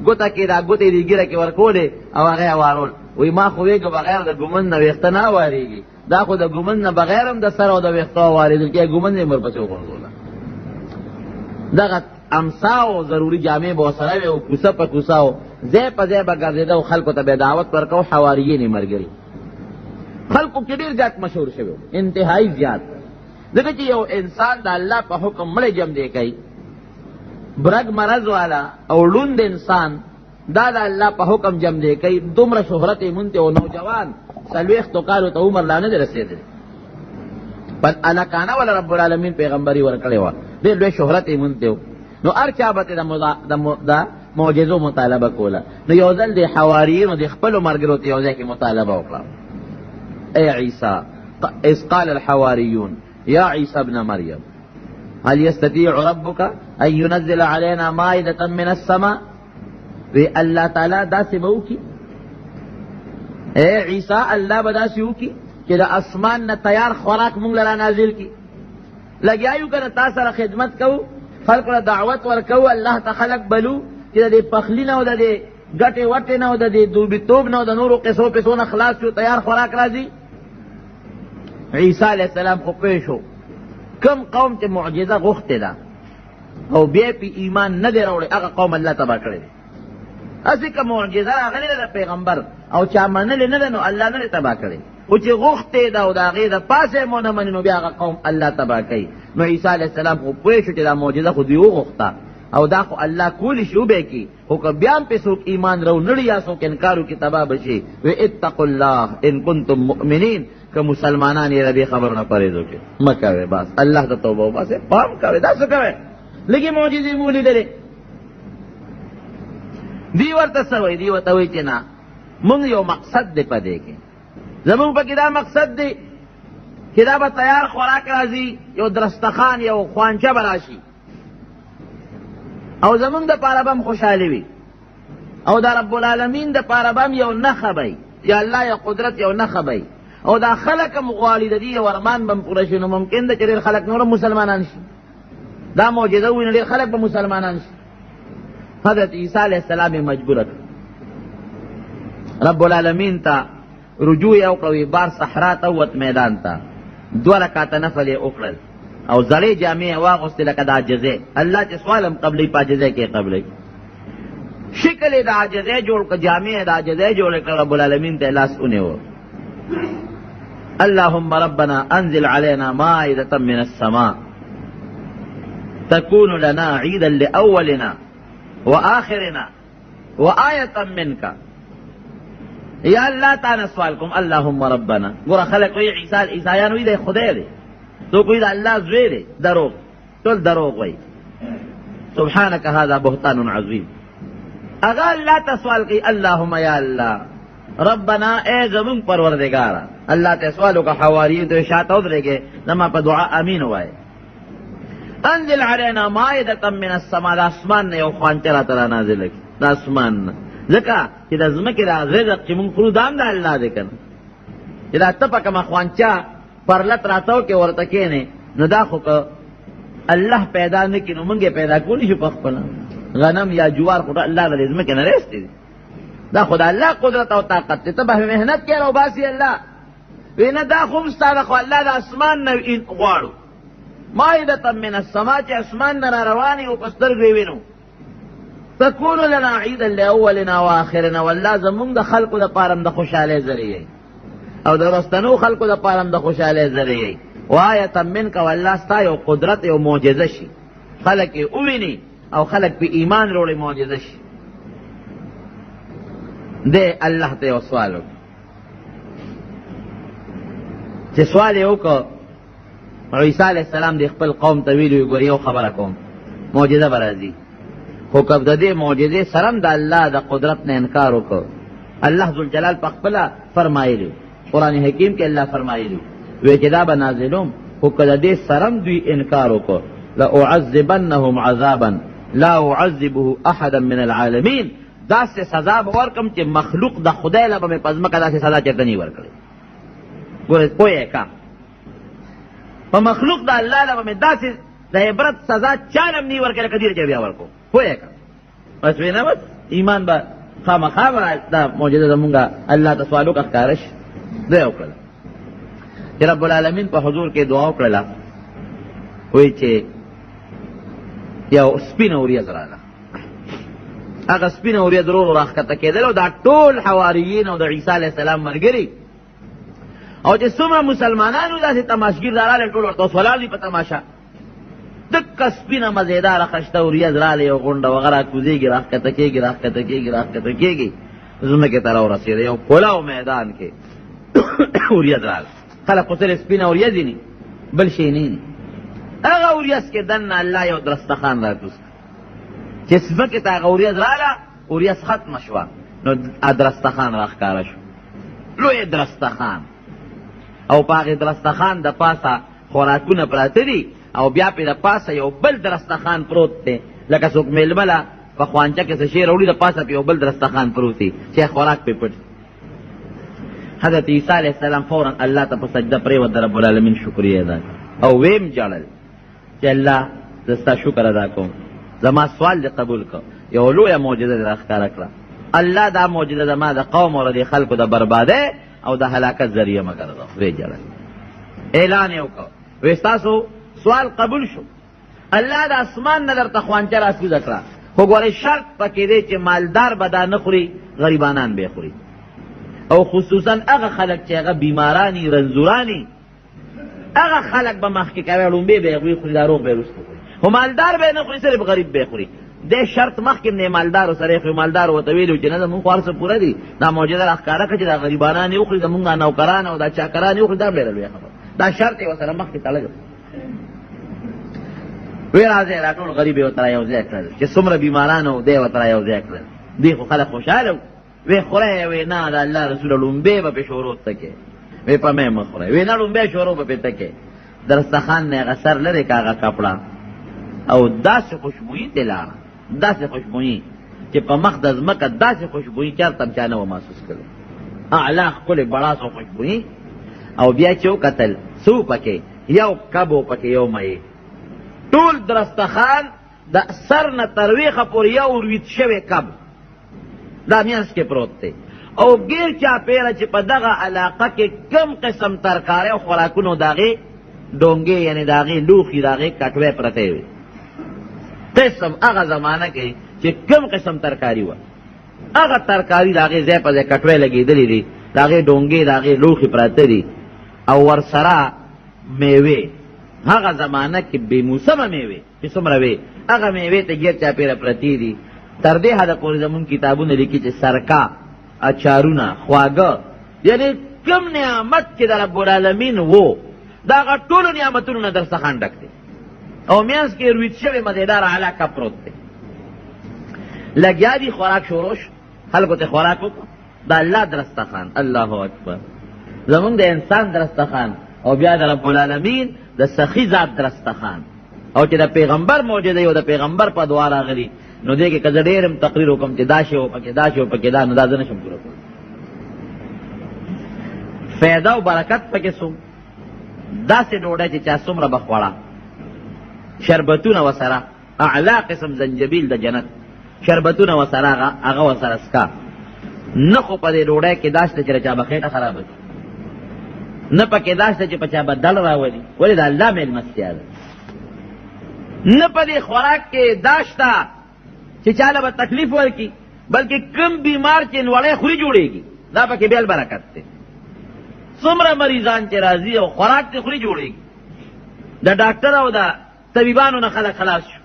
ګوته کې دا ګوتې دې ږیره کې ورکولې او هغه یې وارول وی ما خو ویږه بغیر د ګومن نه ویښته نه واریږي دا خو د ګومن نه بغیر هم د سر او د ویښته واریدل کېږي ګومن یې ورپسې وغورځوله دغه امسا او ضروري جامې به ورسره وې او کوڅه په کوڅه او ځای په ځای به ګرځېده او خلکو ته به دعوت ورکو حواریین یې ملګري خلکو کې ډېر زیات مشهور شوی انتهایی زیات ځکه چې یو انسان د الله په حکم مړی جم دی کوي برګ مرض والا او ړوند انسان دا د الله په حکم جم دی کوي دومره شهرت یې مونته او نوجوان 40 کالو ته عمر لا نه دی رسېدلی بل الکانه ولا رب العالمین پیغمبري ورکړې وه ډېر لوی شهرت یې مونته نو هر چا به د معجزو مطالبه کوله نو یو ځل د حواریینو د خپلو ملګرو ته یو ځای کې مطالبه وکړه ای عیسی اذ قال الحواریون یا عیسی ابن مریم هل يستطيع ربك ان ينزل علينا مائدة من السماء وی اللہ تعالی دا سے بوکی اے عیسی اللہ بدا سے ہوکی کہ دا اسمان نا تیار خوراک مونگ لرا نازل کی لگیایو کنا تا سر خدمت کو خلق را دعوت ورکو اللہ تا خلق بلو کہ دا دے پخلی نو دا دے گٹے وٹے نو دا دے دوبی توب نو دا نورو قصو پسون اخلاص شو تیار خوراک رازی عیسی علیہ السلام خو پیشو کم قوم چې معجزه غوښتې ده او بیا پې ایمان نه دی راوړی هغه قوم الله تباه کړی دی هسې که معجزه راغلې ده د پیغمبر او چا منلې نه ده نو الله نه دی تباه کړی خو چې غوښتې ده او د هغې د پاسه یې مو نه مني نو بیا هغه قوم الله تباه کوي نو عیسی علیه السلام خو پوه شو چې دا معجزه خو دوی وغوښته او دا خو الله کولی شي وبې کي خو که بیا هم پې څوک ایمان راونړي یا څوک انکار وکړي تباه به شي وی اتقوا الله ان کنتم مؤمنین که مسلمانان یې دې خبرو نه پرهیز وکړي مه کوئ بس الله ته توبه وباسئ پام کوئ دا څه کوئ لږې معجزې مو لیدلې دی ورته څه وایي دی ورته وایي چې نه مونږ یو مقصد دی په دې کې زمونږ پکې دا مقصد دی چې دا به تیار خوراک راځي یو درستخان یو خوانچه به راشي او زمونږ دپاره به هم خوشحالي وي او دا رب العالمین دپاره به هم یو نښه به یا الله یا قدرت یو نښه به او دا خلق هم غواړي د دې یو ارمان به هم پوره شي نو ممکن ده چې ډېر خلک نور مسلمانان شي دا معجزه وویني ډېر خلک به مسلمانان شي حضرت عیسی علیه السلام یې مجبوره کړ رب العالمین ته رجوع یې وکړه وی بار صحرا ته ووت میدان ته 2 رکعته نفل یې وکړل او زړې جامې یې واغوستې لکه د عاجزۍ الله چې سوال هم قبلوي په عاجزۍ کې یې قبلوي شکل یې د عاجزۍ جوړ کړه جامې یې د عاجزۍ جوړې کړه رب العالمین ته یې لاس ونیو اللهم ربنا انزل علينا مائدة من السماء تكون لنا عيدا لأولنا و آخرنا و آیتا منکا یا اللہ تعالی سوال کم اللہم ربنا گورا خلق وی عیسیان وی دے خدای دے تو کوئی دا اللہ زوی دے دروغ تول دروغ وی سبحانک هذا بہتان عظیم اگر اللہ تا سوال کی اللہم یا اللہ ربنا اے زمون پروردگارا اللہ تا سوالو کا حواریین تو شاعت ادرے گے نما پا دعا امین ہوئے انزل علینا مائدتا من السما دا اسمان نے یو خوانچرا ترا نازل کی دا اسمان ذکا چې دا زمکی دا رزق چې مونږ خورو دام دا اللہ دے کنا چې دا تپا کما خوانچا پرلت راتاو کے ورطا کینے نو دا خو که اللہ پیدا نکی نو منگے پیدا کولی شو پخپنا غنم یا جوار خود اللہ دا زمکی نریستی دی دا خدا اللہ قدرت و طاقت تی تبا محنت کیا رو باسی اللہ وینا دا خمستا دا خو اللہ دا اسمان نو این غوارو مائدتا من السما چی اسمان نا روانی و پستر گریوینو تکونو لنا عیدا لأولنا و آخرنا واللہ زمون دا خلقو دا پارم دا خوشحالے ذریعے او دا رستنو خلقو دا پارم دا خوشحالے ذریعے و آیتا منکا واللہ ستا یو قدرت یو معجزشی خلق اوینی او خلق پی ایمان روڑی معجزشی دے اللہ تے یو سوالو چی سوال یو که عیسیٰ علیہ السلام دی خپل قوم طویلو گوری یو خبر کوم معجزہ برازی خو کب دا دے معجزے سرم دا اللہ دا قدرت نے انکارو کو اللہ ذوالجلال پخپلا فرمائیلو قرآن حکیم کے اللہ فرمائیلو وی کتاب نازلوم خو کدا دے سرم دوی انکارو کو لأعذبنهم عذابا لا اعذبه احدا من العالمین دا سے سزا بورکم چی مخلوق دا خدای لبا میں پزمکا دا سے سزا چرتنی ورکلے گورے پوئے کا پا مخلوق دا اللہ لبا میں دا سے دا عبرت سزا چانم نی ورکلے قدیر چا بیا ورکو پوئے کا بس وینا بس ایمان با خام دا موجودہ دا منگا اللہ تا سوالو کا اخکارش دے اکرلا چی رب العالمین پا حضور کے دعا اکرلا ہوئی چی یو سپین اوریز رالا اگا سپین اوریز رو راخ کتا که دلو دا طول حواریین او دا عیسیٰ علیہ السلام مرگری او چی سمر مسلمانانو دا سی تماشگیر دارال طول ورطا سولال دی پا تماشا دک سپین مزیدار خشتا اوریز رالی او گنڈا وغیرہ کوزیگی راخ کتا کیگی راخ کتا کیگی راخ کتا کیگی زمکی تراو رسیده یو پولاو میدان کے اوریز رال خلق قسل سپین اوریزی نی بل شینی نی اگا اوریز کے دن اللہ یو درستخان را توسک چسمکی تا اگا اوریز رالا اوریز ختم شوا نو درستخان را اخکارا شو لوی درستخان او پاقی درستخان دا پاسا خوراکون پراتری او بیا پی دا پاسا یو بل درستخان پروت تے لکا سوک ململا پا خوانچا کسا شیر اولی دا پاسا پی یو بل درستخان پروتی چه خوراک پی پٹ حضرت عیسیٰ علیہ السلام فوراً اللہ تا پا سجدہ پریوت دا رب العالمین شکریہ ادا او ویم جڑل چه اللہ دستا شکر ادا کن زما سوال دی قبول کن یو لو یا موجزہ دی اخکار اکرا اللہ دا موجزہ دا ما دا قوم اور دی خلق دا بربادے او دا حلاکت ذریعہ مگر دا وی جڑل اعلان یو کن ویستاسو سوال قبول شو اللہ دا اسمان ندر تخوانچر اسکوز اکرا خو گواری شرط پکی دے چه مالدار بدا نخوری غریبانان بے خوری او خصوصا اغا خلق چه اغا بیمارانی رنزورانی اغا خلق با مخی کوئلون بے خوری داروغ بے رستو خوری خو مالدار بے نخوری صرف غریب بے خوری دے شرط مخیم نے مالدار و سریخ مالدار و طویلو چه نظر من خوار سے پورا دی دا موجود اخکارا کچه دا غریبانانی اخری دا منگا نوکران و دا چاکرانی اخری دا بیرلوی خبر دا شرط و سر مخی تلگم وی رازی را طول غریبی و ترا یوزی اکرد چه سمر بیمارانو دی و ترا یوزی اکرد دی خو خلق خوشحالو وی خوره وی نا دا اللہ رسول لنبی با پی شوروت تکے وی پا میں مخوره وی نا لنبی شورو با پی تکے درستخان نے غسر لرے کاغا کپڑا او دا سی خوشبوئی تلارا دا سی خوشبوئی چه پا مخدز مکہ دا سی خوشبوئی چار تمچانو محسوس کرو اعلاق کل بڑا سو خوشبوئی او بیا چو قتل سو پکے یو کبو پکے یو مئی طول درستخان دا سر نا ترویخ پور یو رویت شوی کب دا میانس کے پروت تے او گیر چا پیرا چی پا دغا علاقہ کے کم قسم ترکارے و خوراکونو داغی ڈونگے یعنی داغی لوخی داغی کٹوے پرتے ہوئے قسم اغا زمانہ کے چی کم قسم ترکاری ہوا اغا ترکاری داغی زی پا زی کٹوے لگی دلی دی داغی ڈونگے داغی لوخی پرتے دی او ورسرا میوے اغا زمانہ کی بے موسم میوے چی سمروے اغا میوے تا گیر چا پیرا پرتی دی تر دې حده پورې زمون کتابونه لیکي چې سرکا، اچارونه، خواږه، یعنی کم نعمت چې د رب العالمین وو دا هغه ټولو نعمتونو نه دسترخوان ډک دی او منځ کې رویت شوی مزیدار علاقه پروت دی. لګیا دي خوراک شروع شو، خلکو ته خوراک وکړه، د الله دسترخوان. الله اکبر. زمونږ د انسان دسترخوان او بیا د رب العالمین د سخي ذات دسترخوان، او چې د پیغمبر موجوده او د پیغمبر په دعا راغلی، نو دې کې که زه ډېر تقریر وکړم چې دا شی و پکې دا شی و پکې دا، نو دا زه نشم پوره کولی. فایده او برکت پکې څوم داسې ډوډۍ چې چا څومره به خوړه، شربتونه ورسره، اعلی قسم زنجبیل د جنت شربتونه ورسره هغه ورسره څکه. نه خو په دې ډوډۍ کې دا شته چې چا به خېټه خرابه کړي، نه پکې دا شته چې په چا به دل راولي، ولې د الله مېلمستیا ده. نه په دې خوراک کې دا شته چې چاله به تکلیف ورکړي، بلکې کم بیمار چې وړی خوري جوړېږي، دا پکې بیل برکت دی. څومره مریضان چې راځي او خوراک ته خوري جوړېږي، د ډاکټر او د طبیبانو نه خلک خلاص شو.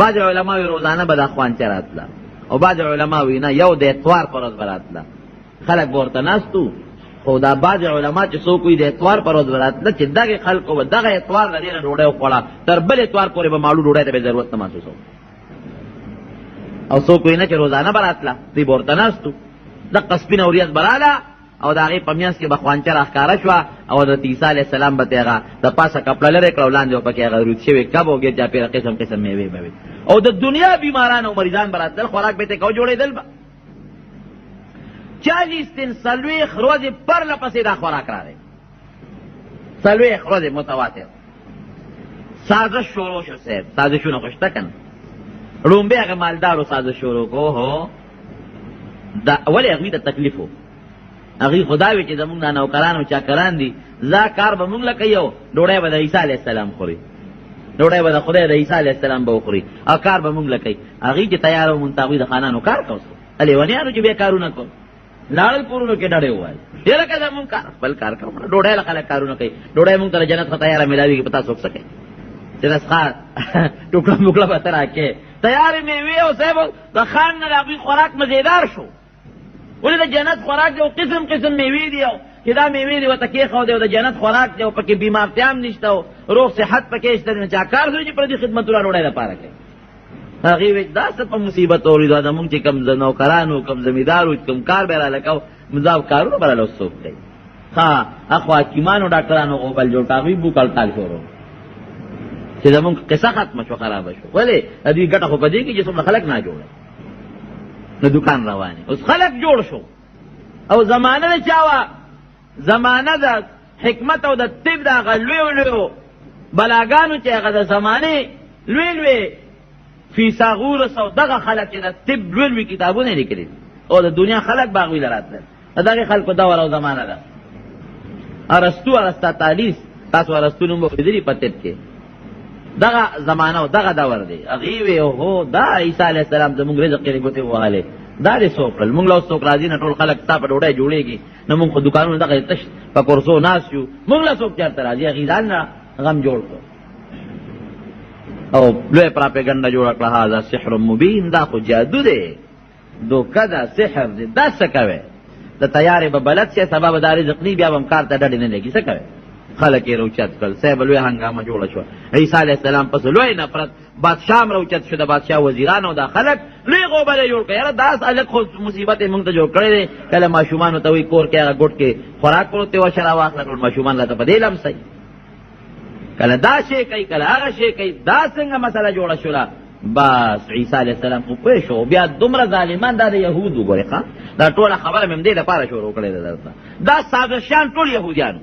بعض علما وی روزانه به دا خوانچه راتله، او بعض علما وی نه یو د اتوار پر ورځ به راتله. خلک به ورته ناستو، خو دا بعض علما چې څوک وي د اتوار پر ورځ به راتله چې دغې خلکو به دغه اتوار د دې نه ډوډۍ وخوړه، تر بل اتوار پورې به معلوم ډوډۍ ته به ضرورت نه محسوسوه. او څوک وی نه چې روزانه به راتله، دوی به ورته ناستو، دقه سپینه وریځ به راله او د هغې په منځ کې به خوانچه راښکاره شوه، او حضرت عیسی علیه السلام به ته هغه د پاسه کپړه لرې کړه او لاندې به پکې هغه رود شوې کب او ګیر چاپېره قسم قسم میوې به وي، او د دنیا بیماران او مریضان به راتلل، خوراک به یې کو جوړېدل به 40 دن 40 ورځې پرله پسې دا خوراک راغی، 40 ورځې متواتر. سازش شروع شو صاحب، سازشونه خو شته که نه؟ لومبی هغه مالدارو سازش شروع کو، هو ولې هغوی ته تکلیف و، هغوی خدا وي چې زمونږ دا نوکران او چاکران دي، دا کار به مونږ له کوي او ډوډۍ به د عیسی علیه السلام خوري، ډوډۍ به د خدای د عیسی علیه السلام به وخوري، او کار به مونږ له کوي. هغوی چې تیار و مونږ ته هغوی د خانانو کار کوو، لیونیانو چې بیا کارونه کوو، لاړل کورونو کې ډډې ووایل ډېره که زمونږ کار خپل کار کوو، ډوډۍ له خلک کارونه کوي، ډوډۍ مونږ ته د جنت څخه تیاره میلاوېږي، په تاسو څه کوي چې رسخا ټوکړه موکړه به ته راکې تیارې میوې او صاحب د خان نه د هغوی خوراک مزېدار شو. ولې د جنت خوراک دی او قسم قسم میوې دي، او چې دا میوې دي ورته کېښودې او د جنت خوراک دی او پکې بیمارتیا هم نشته او روغ صحت پکې شته، نو چا کار کوي چې پردي خدمتونه ډوډۍ دپاره کوي. هغې وایي دا څه په مصیبت اورېدو ده، مونږ چې کوم نوکرانو کوم زمیندارو چې کوم کار به یې راله کوو، دا کارونه به راله څوک کوي. ښه اخوا حکیمانو ډاکټرانو غوبل جوړ کړ، هغوی بوک هړتال شروع چې زمونږ قصه ختمه شوه، خرابه شوه. ولې د دوی ګټه خو په دې کې چې څومره خلک نه جوړه، نو دکان روانې اوس خلک جوړ شو. او زمانه د چا وه؟ زمانه د حکمت او د طب د هغه لویو لویو بلاګانو چې هغه د زمانې لوی لوی فیثاغورس او دغه خلک چې د طب لوی لوی کتابونه یې لیکلي دي، او د دنیا خلک به هغوی له راتلل. د دغې خلکو دور او زمانه ده. ارسطو ارسطاطالیس، تاسو ارسطو نوم به اورېدلي په طب کې، دغه زمانه او دغه دور دی. هغې وی اوهو دا عیسی علیه السلام زمونږ رزق کې ګوتې ووهلې، دا دې څوک کړل؟ مونږ له اوس څوک راځي نه، ټول خلک ستا په ډوډۍ جوړېږي، نه مونږ خو دوکانونه دغه تش په کورسو ناست یو، مونږ له څوک چېرته راځي؟ هغې ځان نه غم جوړ کړ او لوی پراپېګنډه جوړه کړه، هذا سحر مبین، دا خو جادو دی، دوکه ده، سحر دی، دا څه کوې؟ د تیارې به بلد شي، سبا به دا رزق نی، بیا به هم کار ته ډډې نه لګي، څه کوې؟ خلک یې روچت کړل، صاحب لوی هنګامه جوړه شوه. عیسی علیه السلام پس لوی نفرت، بادشاه هم روچت شو، د بادشاه وزیران او دا خلک لوی غوبله جوړ کړه. یاره داس هلک خو مصیبت یې مونږ ته جوړ کړی دی، کله ماشومانو ته وایي کور کې هغه ګوټ کې خوراک پروت دی، وشه راواخله ټول ماشومان راته په دې لمسئ، کله دا شی کوي کله هغه شی کوي، دا څنګه مسله جوړه شوله؟ بس عیسی علیه السلام خو پوه شو. بیا دومره ظالمان دا د یهودو ګورې ښه، دا ټوله خبره مې همدې لپاره شروع کړې ده درته. دا سازشیان ټول یهودیانو،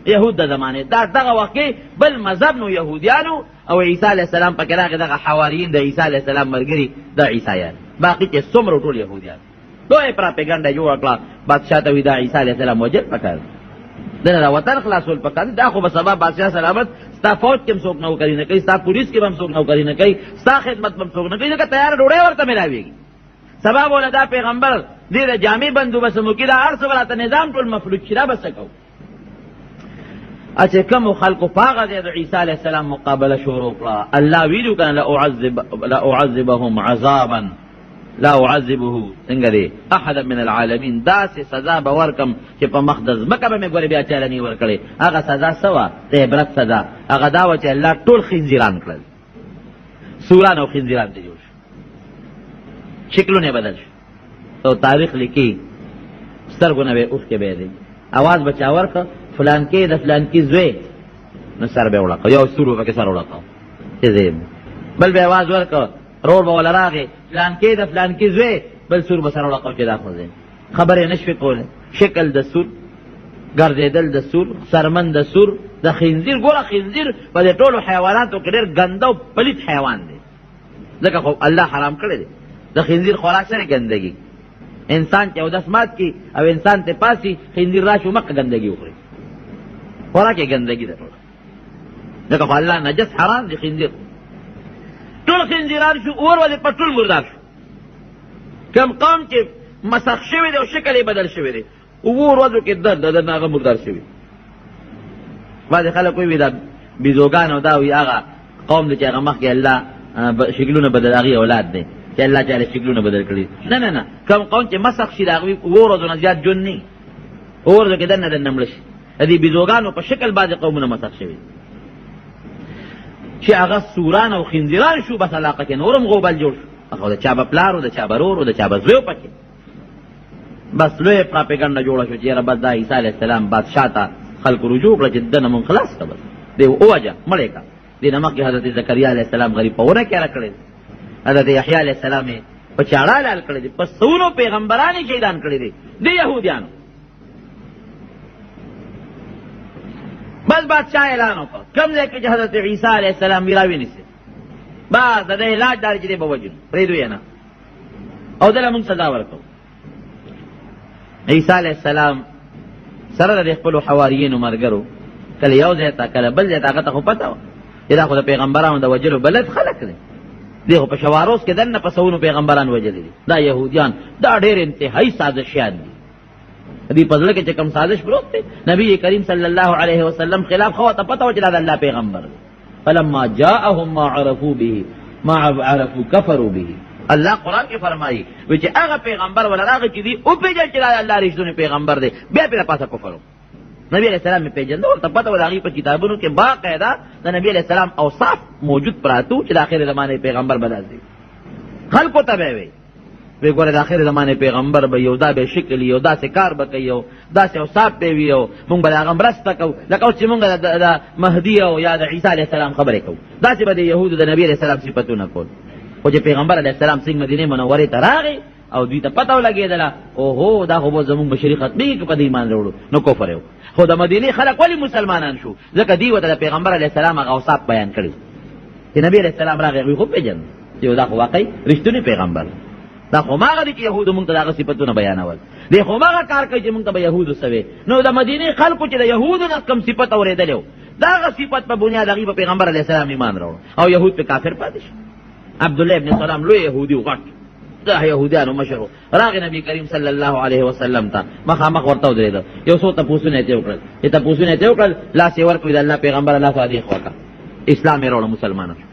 یهود د زمانې، دا دغه وخت کې بل مذهب نو یهودیانو، او عیسی علیه السلام پکې راغی دغه حواریین د عیسی علیه السلام ملګري د عیسایان، باقي چې څومره ټول یهودیان. لویه پراپېګنډه جوړه کړه، بادشاه ته وایي دا عیسی علیه السلام وجل پکار، دنه دا وطن خلاصول پکار، دا خو به سبا بادشاه سلامت ستا فوج کې هم څوک نوکري نه کوي، ستا پولیس کې به هم څوک نوکري نه کوي، ستا خدمت به هم څوک نه کوي، ځکه تیاره ډوډۍ ورته میلاوېږي. سبا بوله دا پیغمبر دې د جامې بندوبست هم وکړي، دا هر څه به راته نظام ټول مفلوج شي، دا به څه کوو؟ اچھا کم خلقو پاغه دی د عیسی علیہ السلام مقابله شروع کړه. الله ویلو کنه لا اعذبهم عذابا لا اعذبه څنګه دی احد من العالمین، داسې سزا به ورکم چې په مقدس مکه به مې ګورې بیا چاله نه ورکړې. هغه سزا سوه د عبرت سزا، هغه دا وه چې الله ټول خنزیران کړل، سوران او خنزیران ته جوړ شو، شکلونه بدل شو. او تاریخ لیکي سترګونه به اوښکې به دی، اواز به چا ورکړه فلان کې د فلان کې زوی، نو سر به وړقه، یو سور به پکې سر وړقه چې زه بل به اواز ورکړه رور به ولا راغی فلان کې د فلان کې زوی، بل سور به سر وړقه چې دا خو زه خبرې نشوې کولی. شکل د سور، ګرځېدل د سور، سرمن د سور، د خنزیر. ګوره خنزیر په دې ټولو حیواناتو کې ډېر ګنده او پلیت حیوان دی، ځکه خو الله حرام کړی دی. د خنزیر خوراک سره ګندګي، انسان چې اودس مات کی او انسان ته پاسي خنزیر راشو مکه ګندګي وخوري، خوراک یې ګندګي ده ټوله، ځکه خو الله نجس حرام دی خنزیر. ټول خنزیران شو اور ولې په ټول مردار شو. کم قوم چې مسخ شوی دی او شکل یې بدل شوی دی، اور ورځو کې د هغه مردار شوي. بعضې خلک وایي دا بیزوګان او دا وایي هغه قوم دی چې هغه مخکې الله شکلونه بدل، هغې اولاد دی چې الله تعالی شکلونه بدل کړي. نه نه نه، کم قوم چې مسخ شي د هغوی اوو ورځو نه زیات ژوند نه وي، اوو ورځو کې دننه دننه مړه شي. د دې بیزوګانو په شکل بعضې قومونه مسخ شوي چې هغه سوران او خنزیران شو، بس علاقه کې نورم غوبل جوړ شو، خو د چا به پلار و د چا به رور و د چا به زوی پکې. بس لوی پراپیګنډه جوړه شو چې یاره بس دا عیسی علیه السلام بادشاه ته خلکو رجوع کړه چې دنه مونږ خلاص کړه، بس دی ووجه مړې کړه. دې نه مخکې حضرت زکریا علیه السلام غریب په ونه کېره کړی، حضرت یحیی علیه السلام یې په چاړه لال کړی دی، په سونو پیغمبران یې شهیدان کړي دي د یهودیانو. بس بادشاہ اعلان وکړ کوم ځای کې چې حضرت عیسی علیه السلام میراوي نیسي، بس د دې علاج دا چې دی به وجنو پرېږدو یې نه، او دله مونږ سزا ورکړو. عیسی علیه السلام سره د خپلو حواریینو ملګرو کله یو ځای ته کله بل ځای ته، هغه ته خو پته وه چې دا خو د پیغمبرانو د وجلو بلد خلک دی، دی خو په شواروس کې دننه په سونو پیغمبران وجلي دي. دا یهودیان دا ډېر انتهایي سازشیان دي، دې په زړه کې چې کوم سازش پروت دی نبی کریم صلی الله علیه وسلم خلاف خو ته پته وه چې دا د الله پیغمبر دی. فلما جاءهم ما عرفوا به ما عرفوا كفروا به. الله قرآن کې فرمایي وی چې هغه پیغمبر ولا راغی چې دی او پیژل چې دا الله رښتونی پیغمبر دی، بیا پرې پاسه کفر وکړو. نبی علیہ السلام می پیژنده، ورته پته وه د هغې په کتابونو کې باقاعده د نبی علیہ السلام اوصاف موجود پراتو چې د آخر زمانې پیغمبر به داسې خلکو ته به وی وی ګوره د آخر زمانې پیغمبر به یو دا به شکل یو داسې کار به کوي او داسې اوصاف به وي او مونږ به د هغه مرسته کوو لکه اوس چې مونږ د مهدي او یا د عیسی علیه السلام خبرې کوو، داسې به د یهودو د نبي علیه السلام صفتونه کول. خو چې پیغمبر علیه السلام څنګه مدینې منورې ته راغی او دوی ته پته ولګېدله اوهو دا خو به زمونږ بشري ختمېږي که په دې ایمان راوړو، نو کفر یې خو د مدینې خلک ولې مسلمانان شو؟ ځکه دوی ورته د پیغمبر علیه السلام هغه اوصاف بیان کړي چې نبي علیه السلام راغی هغوی خو پېژني چې دا خو واقعي رښتونی پیغمبر، دا خو ماغه دي چې یهودو مونږ ته د هغه صفتونه بیانول، دی خو ماغه کار کوي چې مونږ ته به یهودو سوې. نو د مدینې خلکو چې د یهودو نه کوم صفت اورېدلی و د هغه صفت په بنیاد هغوی په پیغمبر علیه السلام ایمان راوړو او یهود پې کافر پاتې شو. عبدالله ابن سلام لوی یهودي و غټ د یهودیانو مشر و، راغی نبي کریم صلی الله علیه وسلم ته مخامخ ورته ودرېده، یو څو تپوسونه یې ترې وکړل، چې تپوسونه یې ترې وکړل لاس یې ورکړو د الله پیغمبر الله ته دې خوا کړه، اسلام یې راوړه، مسلمان شو.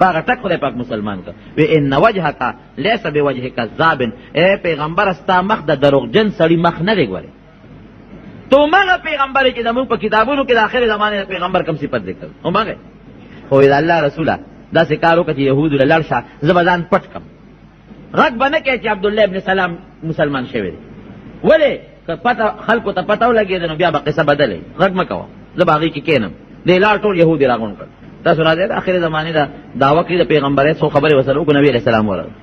هغه ټک خدای پاک مسلمان کړ. وی ان وجهک لیس بوجه کذاب، اے پیغمبر ستا مخ د دروغجن سړي مخ نه دی ګورې، تو مغه پیغمبر چې زموږ په کتابونو کې د آخر زمانې د پیغمبر کوم صفت ذکر او مغه خو د الله رسوله داسې کار وکړه چې یهودو له لړ شه زه به ځان پټ کړم، غږ به نه کوې چې عبدالله ابن سلام مسلمان شوی دی. ولې که پته خلکو ته پته ولګېده نو بیا به قصه بدله غږ مه کوه، زه به هغې کې کښېنم. دې لار ټول یهود یې راغونډ کړ. تاسو راځئ د آخرې زمانې د دعوه کړي د پیغمبرۍ څو خبرې ورسره وکړو، نبي علیه السلام ورغی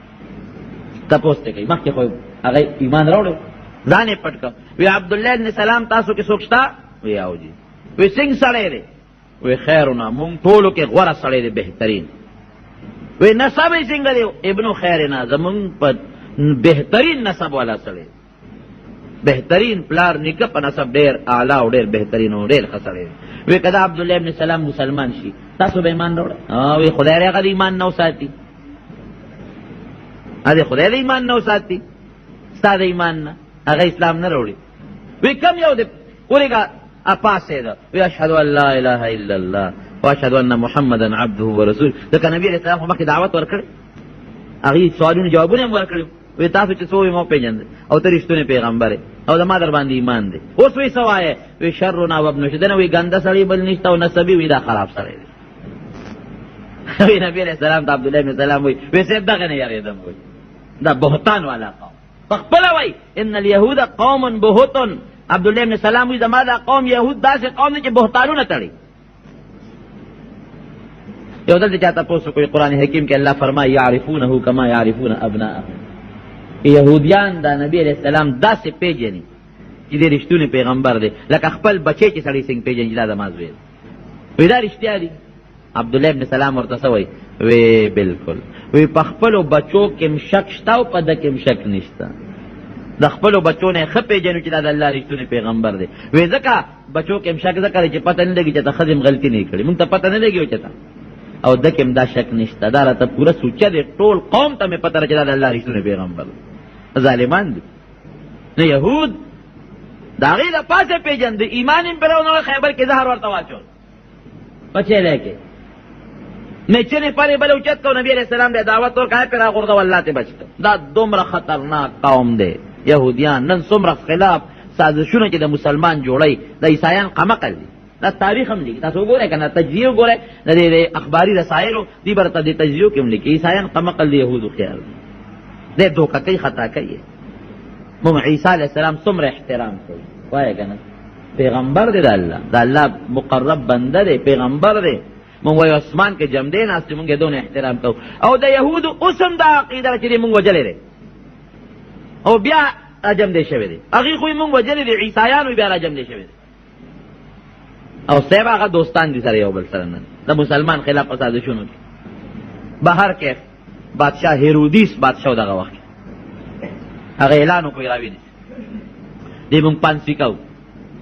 تپوس ته کوي، مخکې خو هغه ایمان راوړی ځان یې پټ کړ. وی عبدالله ابن سلام تاسو کې څوک شته؟ وی او جي. وی څنګه سړی دی؟ وی خیرونه مونږ ټولو کې غوره سړی دی، بهترین. وی نسب یې څنګه دی؟ ابنو خیرنا زمونږ په بهترین نسب والا سړی، بهترین پلار نیکه په نسب ډېر اعلی او ډېر بهترین او ډېر ښه سړی. وی که دا عبدالله ابن سلام مسلمان شي تاسو به ایمان راوړئ؟ وی خدای دې هغه د ایمان نه وساتي، هغه خدای دې ایمان نه وساتي، ستا د ایمان نه هغه اسلام نه راوړي. وی کم یو دی ورېږه اپاسه ده وی اشهد ان لا اله الا الله واشهد ان محمدا عبده ورسوله. ځکه نبی علیہ السلام مخکې دعوت ورکړ، هغه سوالونو جوابونه هم ورکړي، وی تاسو چې څو مو پیژنئ او ته رښتونی پیغمبر او د ما در باندې ایمان دی. اوس وی سوایه وی شرنا وابن شدنه وی ګنده سړی بل نشته او نسبی وی دا خراب سړی دی. وی نبی علیہ السلام ته عبدالله بن سلام وی صاحب دغه نه یریدم، وی دا بهتان والا قوم فخپل وی ان اليهود قوم بهتون. عبدالله بن سلام وی زما دا قوم یهود داسې قوم دی چې بهتانونه تړي. یو دلته چاته پوښتنه کوي قرآن حکیم کې الله فرمایي یعرفونه کما یعرفون ابناءهم. یهودیان دا نبی علیہ السلام داسې پیژني چې دې رښتونی پیغمبر دی لکه خپل بچی چې سړی څنګه پیژني چې دا زما زوی دی. وی دا رښتیا دي. عبدالله ابن سلام ورته څه وی؟ وی بالکل. وی په خپلو بچو کې م شک شته او په ده کې م شک نشته. د خپلو بچو نه ښه پیژنو چې دا د الله رښتونی پیغمبر دی. وی ځکه بچو کې م شک ځکه دی چې پته نه لګي چې ته ښځې م غلطي نه کړې، مونږ ته پته نه لګي چې ته او ده کې م دا شک نشته. دا راته پوره سوچه دی، ټول قوم ته مې پته ده چې دا د الله رښتونی پیغمبر دی. ظالمان دي. نه یهود د هغې د پاسه پیژند، ایمان یې پرې ونه خیبر کې زهر ورته واچول پچېلی کې میچنې پرې بل اوچت کو. نبی علیہ السلام دی دعوت ورکړی پرې راغورځول، الله ته بچ کړ. دا دومره خطرناک قوم دی یهودیان. نن څومره خلاف سازشونه چې د مسلمان جوړی، د عیسایان قمقل دي. دا تاریخ هم لیکي، تاسو وګورئ که نه تجزیه وګورئ د اخباري رسایلو دي برته د تجزیو کې هم لیکي عیسایان قمقل د یهودو خیال دی دوکه کوي، خطا کوي. مونږ عیسی علیہ السلام څومره احترام کوي وایه که نه، پیغمبر دی د الله، د الله مقرب بنده دی، پیغمبر دی. مونږ وایو اسمان کې جمدې ناست مونږ یې دونه احترام کوو. او د یهودو اوس هم دا عقیده ده چې دی مونږ وجلی دی او بیا راجمدې شوی دی. هغې خو یې مونږ وجلی دی، عیسایانو بیا راجمدې شوی دی. او صاحب هغه دوستان دي سره یو بل سره نن د مسلمان خلاف په سازشونو کې. بهر کې بادشاہ هیرودیس بادشاہ دغه وخت هغه اعلان وکړ راوي دې مونږ پانسی کوو.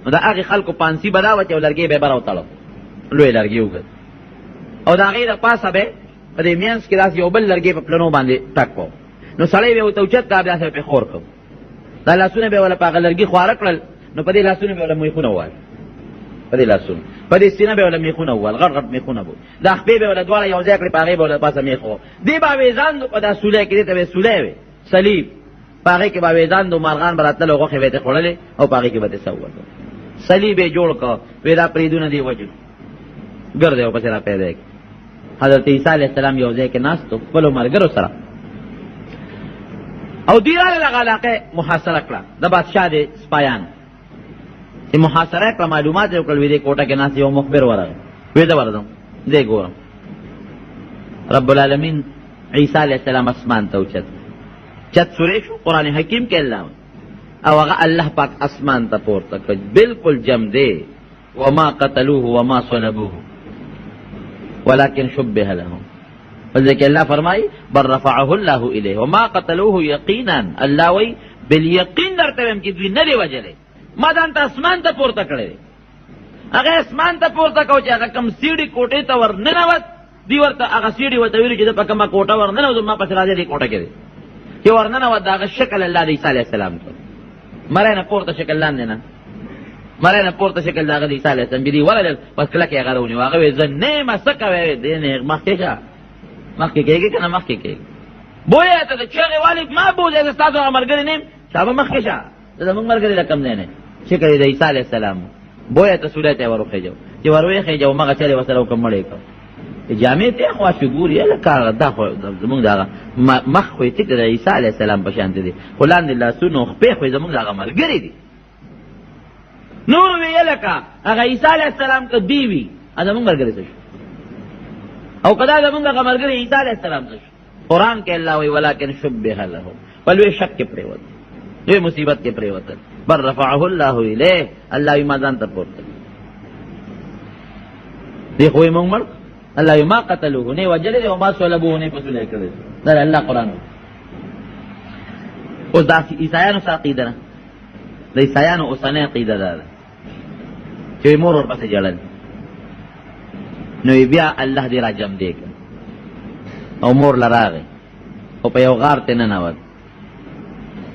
نو د هغې خلکو پانسی به دا وه چې یو لرګی به یې بره وتړو، لوی لرګي وکړ او د هغې د پاسه به په دې مینځ کې داسې یو بل لرګی په پلنو باندې ټک کړو. نو سړی به یې ورته اوچت کړه، داسې به پرې خور کړو. دا لاسونه به یې وله په هغه لرګي خواره کړل. نو په دې لاسونه به یې وله میخونه ووهل، په دې لاسونه په دې سینه به یې وله میخونه ووهل، غټ غټ میخونه به دا خپې به یې وله دواړه یو ځای کړې، په هغې به وله پاسه میخ وو. دې به اویزاندو په دا سولی کې، دې ته به یې سولی وې صلیب، په هغې کې به اویزاندو مارغان به راتلل او غوښې به یې ترې خوړلې او په هغې کې به ترې څه ووتل. صلیب یې جوړ کړ، وی دا پریدونه دې وجل ګرد یې ورپسې را پیدا کړي. حضرت عیسی علیہ السلام یو ځای کې ناست و خپلو ملګرو سره او دوی راغلل هغه علاقه محاصره کړه د بادشاه د سپایانو. چې محاصره یې کړه، معلومات یې وکړل، وی دې کوټه کې ناست یو مخبر ورغی، وی زه ورځم دی ګورم. رب العالمین عیسی علیہ السلام اسمان ته اوچت چت سورې شو، قرآن حکیم کې الله او هغه الله پاک اسمان ته پورته کړ، بالکل جم دی. وما قتلوه وما صلبوه ولكن شبه لهم. فذلك الله فرمای بل رفعه الله الیه وما قتلوه یقینا. الله وی بالیقین درته ویم چې دوی نه دی وجلی، ما ځان ته اسمان ته پورته کړی. هغه اسمان ته پورته کو چې هغه کم سیړي کوټې ته ورننوت، دی ورته هغه سیړي ورته ویلي چې د په کومه کوټه ورننوت، ما پسې راځې دې کوټه کې دی چې ورننوت. د هغه شکل الله د عیسی علیه السلام ته مری نه پورته شکل لاندې نه مری نه پورته شکل د هغه د عیسی علیه السلام بیا دې ورلل پس کلکې هغه راونیو. هغه وی زه نه یم څه کوې دې نه مخکې شه، مخکې کېږي که نه مخکې کېږي. بویه ته د چغې والي ما بوځې زه ستاسو هغه ملګري نه یم، شابه مخکې شه، زه زمونږ ملګري له کم ځای نه شکل د عیسی علیه السلام. بویه ته سولی ته یې ور وخېجو، چې ور ویې مغه چلې ورسره وکړ مړ یې کړ. جامې ته یې خواشه ګوري لکه دا خو زمونږ د هغه مخ خو یې ټیک د عیسی علیه السلام په شانتې دی، خو لاندې لاسونه خپې خو یې زمونږ د هغه ملګري دي. نور وی لکه هغه عیسی علیه السلام که دی وي زمونږ ملګري څه شو، او که دا زمونږ هغه ملګري عیسی علیه السلام څه شو. قرآن کې الله وی ولکن شبه لهم، په لوی شک کې پرېوتل، لوی مصیبت کې پرېوتل. بل رفعه الله الیه، الله وی ما ځان ته پورته دی خو یې مونږ مړ. الله وی ما قتلوه نه وجلې او ما صلبوه نه پسولی کړی. دا الله قرآن. اوس دا عیسایانو سره عقیده ده، د عیسایانو اوسنۍ عقیده دا ده چې مور ورپسې جړل. نو بیا الله دې را جمع دی او مور لراغی او په یو غار ته ننوت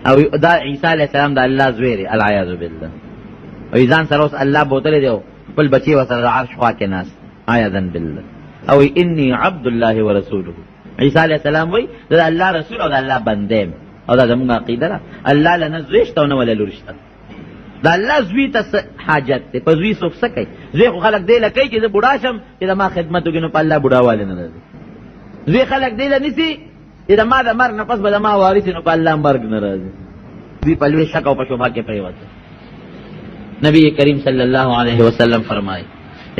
او دا عیسی علیه السلام د الله زوی دی، العیاذ بالله. او ځان سره اوس الله بوتلې دی بل بچي وسره عرش خوا کې ناس عیاذن بالله او انی عبد الله ورسوله. عیسی علیہ السلام وای دا الله رسول او دا الله بنده او دا زموږ عقیده ده. الله له نزويشته او نه ولا لورشته. دا الله زوی ته حاجت ته په زوی څوک څه کوي؟ زوی خو خلک دی لکه چې زه بوډا شم چې دا ما خدمت وکړي نو په الله بوډاوالی نه راځي. زوی خلک دی لنیسي چې دا ما د مرګ نه پس به د ما وارث نو په الله مرګ نه راځي. دوی په لوی شک او په شبهه کې پرېوته. نبی کریم صلی الله علیه وسلم فرمایي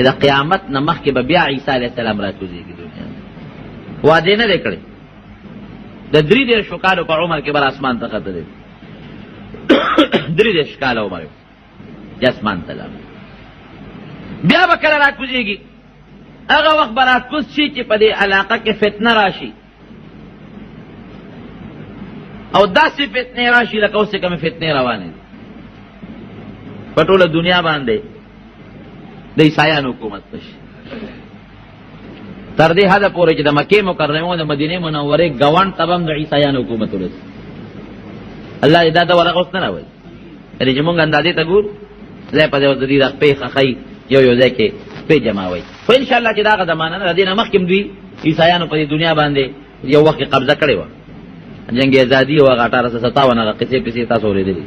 دا قیامت نه مخکې به بیا عیسی علیه السلام راکوزېږي دنیا وعدې نه دی کړی. د 33 کالو په عمر کې بر اسمان ته خطه دی 33 کاله عمر یې اسمان ته لاړ. بیا به کله راکوزېږي هغه وخت به راکوز شي چې په دې علاقه کې فتنه راشي او داسې فتنې راشي لکه اوس چې کومې فتنې روانې دي په ټوله دنیا باندې د عیسایانو حکومت بشي تر دې حده پورې چې د مکې مکرمې او د مدینې منورې ګاونډ ته به هم د عیسایانو حکومت ورسي. الله دا د ورغه اوس نه راوړي یعنې چې مونږ اندازې ته ګورو ځای په ځای د دې د خپې خښۍ یو یو ځای کې خپې جمعوئ خو انشاءالله چې دغه زمانه نه د دې نه مخکې هم دوی عیسایانو په دې دنیا باندې یو وخت کې قبضه کړې وه. جنګ ازادي او هغه 1857 هغه قصې تاسو اورېدلې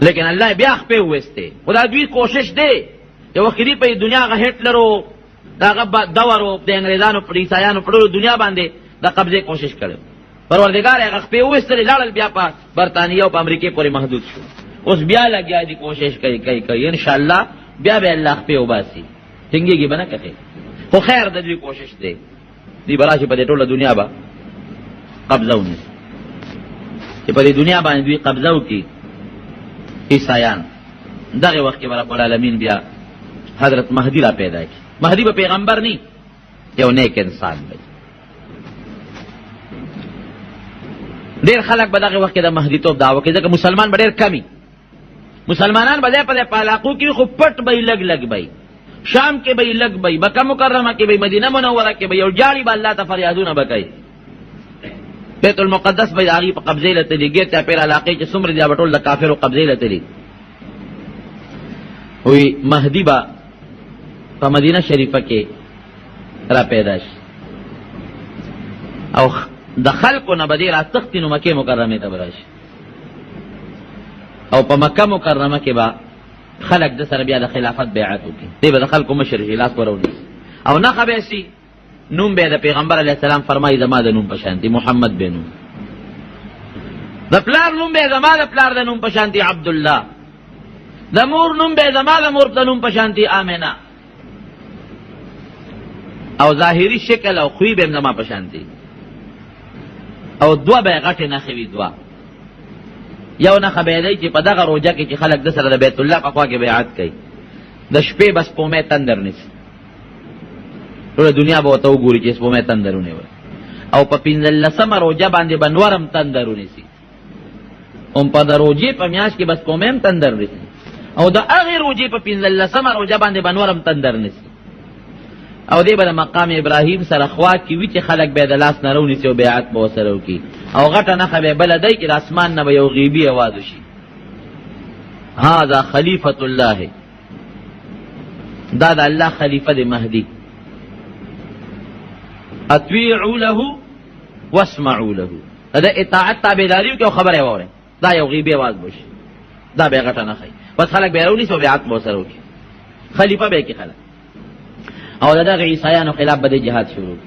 لیکن الله بیا خپې وویستې. خو دا دوی کوشش دی یو وخت دې په دنیا هغه هټلر او دغه دور او د انګریزانو پر عیسایانو پر دنیا باندې د قبضې کوشش کړو. پروردګار هغه خپې وویستلې لاړل بیا په برطانیه او په امریکې پورې محدود شو. اوس بیا لګیا دي کوشش کوي انشاءالله بیا به الله خپې وباسي ټینګېږي به نه کښې. خو خیر د دوی کوشش دی دوی به راشي په دې ټوله دنیا به قبضه ونیسي چې په دې دنیا باندې دوی قبضه وکړي عیسایان. دغه وخت کې به رب العالمین بیا حضرت مهدي را پیدا کړي. مهدي به پیغمبر نی یو نیک انسان دی. ډېر خلک به دغه وخت کې د مهدي توب دعوه کوي ځکه مسلمان به ډېر کمی مسلمانان به ځای په ځای په علاقو کې خو پټ به یې لږ لږ به شام کې به یې لږ به مکه مکرمه کې به مدینه منوره کې به یو جاړي به الله ته فریادونه به کوي. بیت المقدس به د هغې په قبضې لتلي ګیر چاپېر علاقې چې څومره دي هغه ټول د کافرو قبضې لتلي. وی مهدي به په مدینه شریفه کې را پیدا شي او د خلکو نه به دې را تښتي نو مکې مکرمې ته به راشي او په مکه مکرمه کې به خلک د سره بیا د خلافت بیعت وکړي. دی به د خلکو مشر شي لاس به راونیسي او نښه به شي نوم به د پیغمبر علیه السلام فرمایي زما د نوم په شانتي محمد به نوم د پلار نوم به زما د پلار د نوم په شانتي عبدالله د مور نوم به زما د مور د نوم په شانتي آمنه او ظاهري شکل او خوی به زما په شانتي او دوه به غټې نښې وي دوه یو نښه به دی چې په دغه روژه کې چې خلک د سره د بیت الله په خوا کې بیعت کوي د شپې به سپومې تندر نیسي ټوله دنیا به ورته وګوري چې سپومې تندر ونیوی او په 15مه روژه باندې به نور هم تندر ونیسي هم په د روژې په میاشت کې به سپومې هم تندر نیسي او د هغې روژې په 15مه روژه باندې به نور هم تندر نیسي او دی به د مقام ابراهیم سره خوا کې وي چې خلک به د لاس نه رونیسي او بیعت به ورسره وکړي او غټه نښه به بله دی چې د اسمان نه به یو غیبي اواز وشي هذا خلیفة الله دا د الله خلیفه دی مهدي اطیعوا له واسمعوا له دا اطاعت تابعداري وکړي او خبره یې واورئ دا یو غیبي اواز وشي دا به غټه نښه بس خلک به یې رونیسي او بیعت به ورسره وکړي خلیفه به یې کړي خلک او دغه عیسایانو خلاف به د جهاد شروع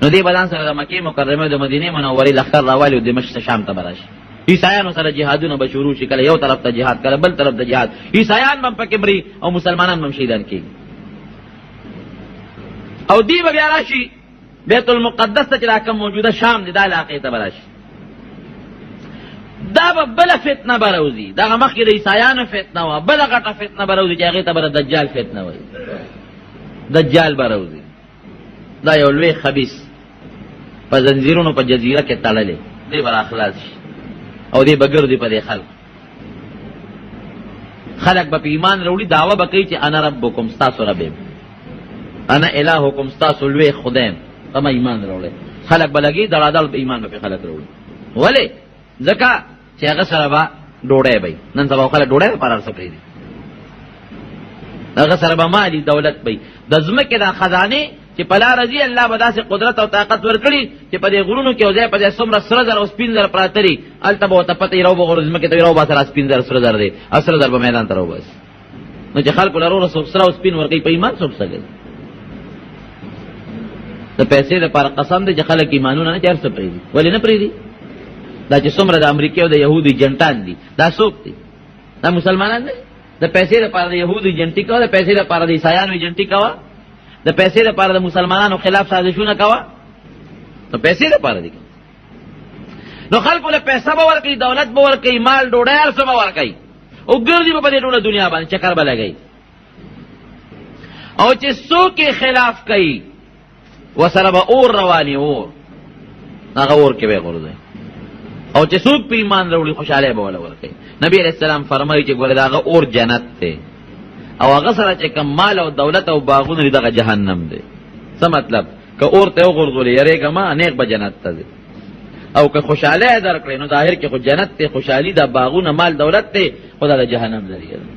نو دې بدان سره د مکې مکرمه د مدینې منورې لښکر راوالي او دمشق شام ته به راشي. عیسایانو سره جهادونه به شروع شي کله یو طرف ته جهاد کله بل طرف ته جهاد عیسایان به هم پکې مري او مسلمانان به هم شهیدان کېږي او دی به بیا راشي بیت المقدس ته چې دا کوم موجوده شام دی دا علاقې ته به راشي دا به بله فتنه به راوځي دغه مخکې د عیسایانو فتنه وه بله غټه فتنه به راوځي چې هغې ته به د دجال فتنه وایي دجال به راوځي دا یو لوی خبیث په زنځیرونو په جزیره کې تړلی دی به راخلاص شي او دی به ګرځي په دې خلک به په ایمان راوړي دعوه به کوي چې انا ربکم ستاسو رب یم انا الهکم ستاسو لوی خدایم په ما ایمان راوړئ خلک به لګي دړادړ په ایمان به خلک راوړي ولې ځکه چې هغه سره به ډوډۍ به نن سبا خلک ډوډۍ لپاره هر څه پرېږدي، هغه سره به مالي دولت به د ځمکې دا خزانې چې په لاره ځي الله به داسې قدرت او طاقت ورکړي چې په دې غرونو کې یو ځای په ځای څومره سره زر او سپین زر پراته دي، هلته به ورته پته وي راوبغورو ځمکې ته راوباسه سپین زر سره زر دی او سره زر به میدان ته راوباسي. نو چې خلکو لروره څوک سره او سپین ورکوي په ایمان څوک څه کوي؟ د پیسې لپاره قسم دی چې خلک ایمانونه نه چې هر څه پرېږدي. ولې نه پرېږدي؟ دا چې څومره د امریکې او د یهودو ایجنټان دي دا څوک دي؟ دا مسلمانان دي. د پیسې لپاره د یهودو ایجنټي کوه، د پیسې لپاره د عیسایانو ایجنټي کوه، د پیسې لپاره د مسلمانانو خلاف سازشونه کوه، نو پیسې لپاره دي. نو خلکو له پیسه به ورکوي، دولت به ورکوي، مال ډوډۍ هر څه به ورکوي او ګرځي به په دې ټوله دنیا باندې چکر به لګوي. او چې څوک یې خلاف کوي ورسره به اور رواني، اور هغه اور کې به یې غورځوي. او چې څوک په ایمان راوړي خوشحالۍ به وله ورکوي. نبی علیہ السلام فرمایي چې ګوره د هغه اور جنت دی او هغه سره چې کم مال او دولت او باغونه دي دغه جهنم دی. څه مطلب؟ که اور ته وغورځولې یریږه ما نیغ به جنت ته ځي، او که خوشحالۍ درکړې نو ظاهر کې خو جنت دی، خوشحالي دا باغونه مال دولت دی، خو دا د جهنم ذریعه ده.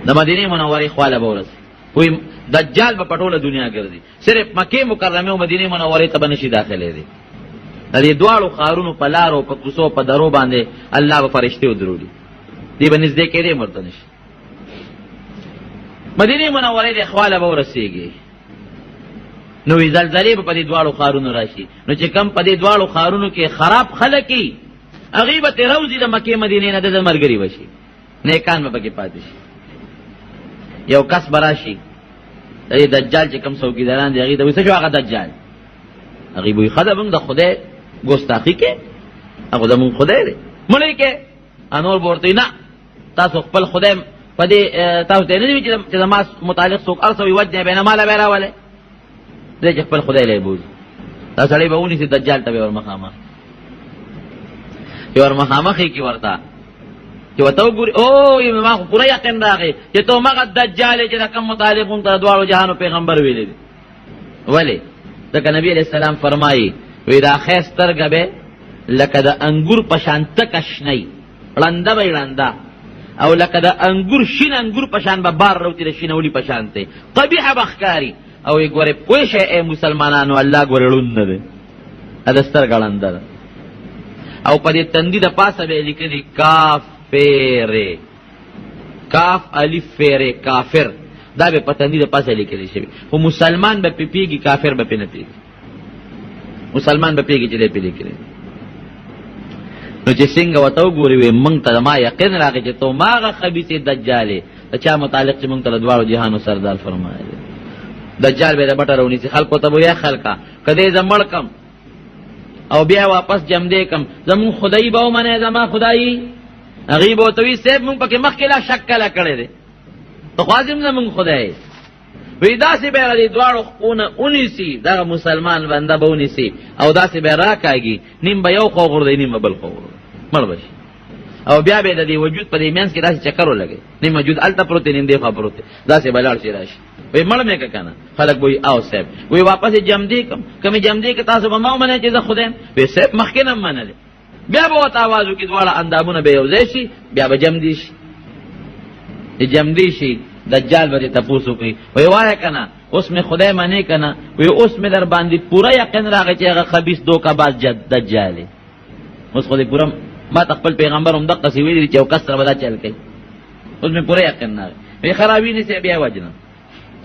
د مدینې منورې خواله به ورسي، وایي دجال به په ټوله دنیا ګرځي، صرف مکې مکرمې او مدینې منورې ته به نشي داخلې دی. د دې دواړو ښارونو په لارو په کوڅو په درو باندې الله به فرشتې ودرولي، دی به نږدې کېدی مرته نشي. مدینې منورې د خواله به ورسېږي، نو وی زلزلې به په دې دواړو ښارونو راشي. نو چې کم په دې دواړو ښارونو کې خراب خلک وي هغوی به ترې راوځي د مکې مدینې نه، د ملګري به شي، نیکان به پکې پاتې شي. یو کس به راشي د دې دجال چې کم څوکیداران دي هغوی ته وایي څه شو هغه دجال؟ هغوی به وایي ښه ده موږ د خدای ګستاخي کې هغه زمونږ خدای دی مړی کې. انور به ورته وایي نه تاسو خپل خدای په دې تاسو ته نه دي چې زما متعلق څوک هر څه وي وجنې به نه ماله به یې راولئ، دی چې خپل خدای لی بوځي. دا سړی به ونیسي دجال ته به ور مخامخ چې ور مخامخ یې کړي ورته چې ورته وګوري او ما خو پوره یقین راغی چې تو مغه دجال یې چې د کوم متعلق هم ته دواړو جهانو پیغمبر ویلی دی. ولې؟ ځکه نبي علیه السلام فرمایي وی دا ښی سترګه به لکه د انګور په شان تکه شنی ړنده به یې ړنده، او لکه د انګور شین انګور په شان به بار روتي د شینولي په شان دی، قبیحه به ښکاري. او یې ګورې پوه شئ ای مسلمانانو الله ګورې ړوند نه دی، د سترګه ړنده ده. او په دې تندي د پاسه به یې لیکلي کافرې، کاف الف فیرې کافر، دا به په تندي د پاسه لیکلی شوي، خو مسلمان به پې پیږي کافر به پې نه پیږي. مسلمان به پیږي چې دی پې لیکلی. نو چې څنګه ورته وګورې وی موږ ته ما یقین راغی چې تو ماغه خبیثې دجالې د چا متعلق چې موږ ته د دواړو جهانو سردار فرمایلی. دجال به د بټه رونیسي، خلکو ته به یا خلکه که دی زه مړ کم او بیا واپس جمدې کم زمونږ خدایي به ومنئ، زما خدایي. هغوی به ورته وایي صاحب موږ پکې مخکې لا شک کله کړی دی، ته خو عظیم زمونږ خدای. وی داسې به یې د دواړو خونه ونیسي، دغه مسلمان بنده به ونیسي او داسې به یې راکاږي، نیم به یو خوا غورځوي نیم به بل خوا غورځوي، مړ به شي. او بیا به یې د دې وجود په دې منځ کې داسې چکر ولګوي، نیم وجود هلته پروت دی نیم دې خوا پروت دی، داسې به لاړ شي راشي. وی مړ مې که که نه؟ خلک به وایي او صاحب. وی واپس یې جمدې کړم، که مې جمدې کړه تاسو به ما ومنئ چې زه خدای یم؟ وی صاحب مخکې نه م منلې. بیا به ورته اواز وکړي، دواړه اندامونه به یو ځای شي، بیا به جمدې شي. چې جمدې شي دجال به دې تپوس وکړي، وی وایه که نه اوس مې خدای منې که نه؟ وی اوس مې در باندې پوره یقین راغی چې هغه خبیث دوکه‌باز دجال دی. اوس خو دې پوره ما ته خپل پیغمبر هم دقسې ویلي چې یو کس سره به دا چل کوي، اوس مې پوره یقین راغی. وی خرابي نیسي بیا وجنه.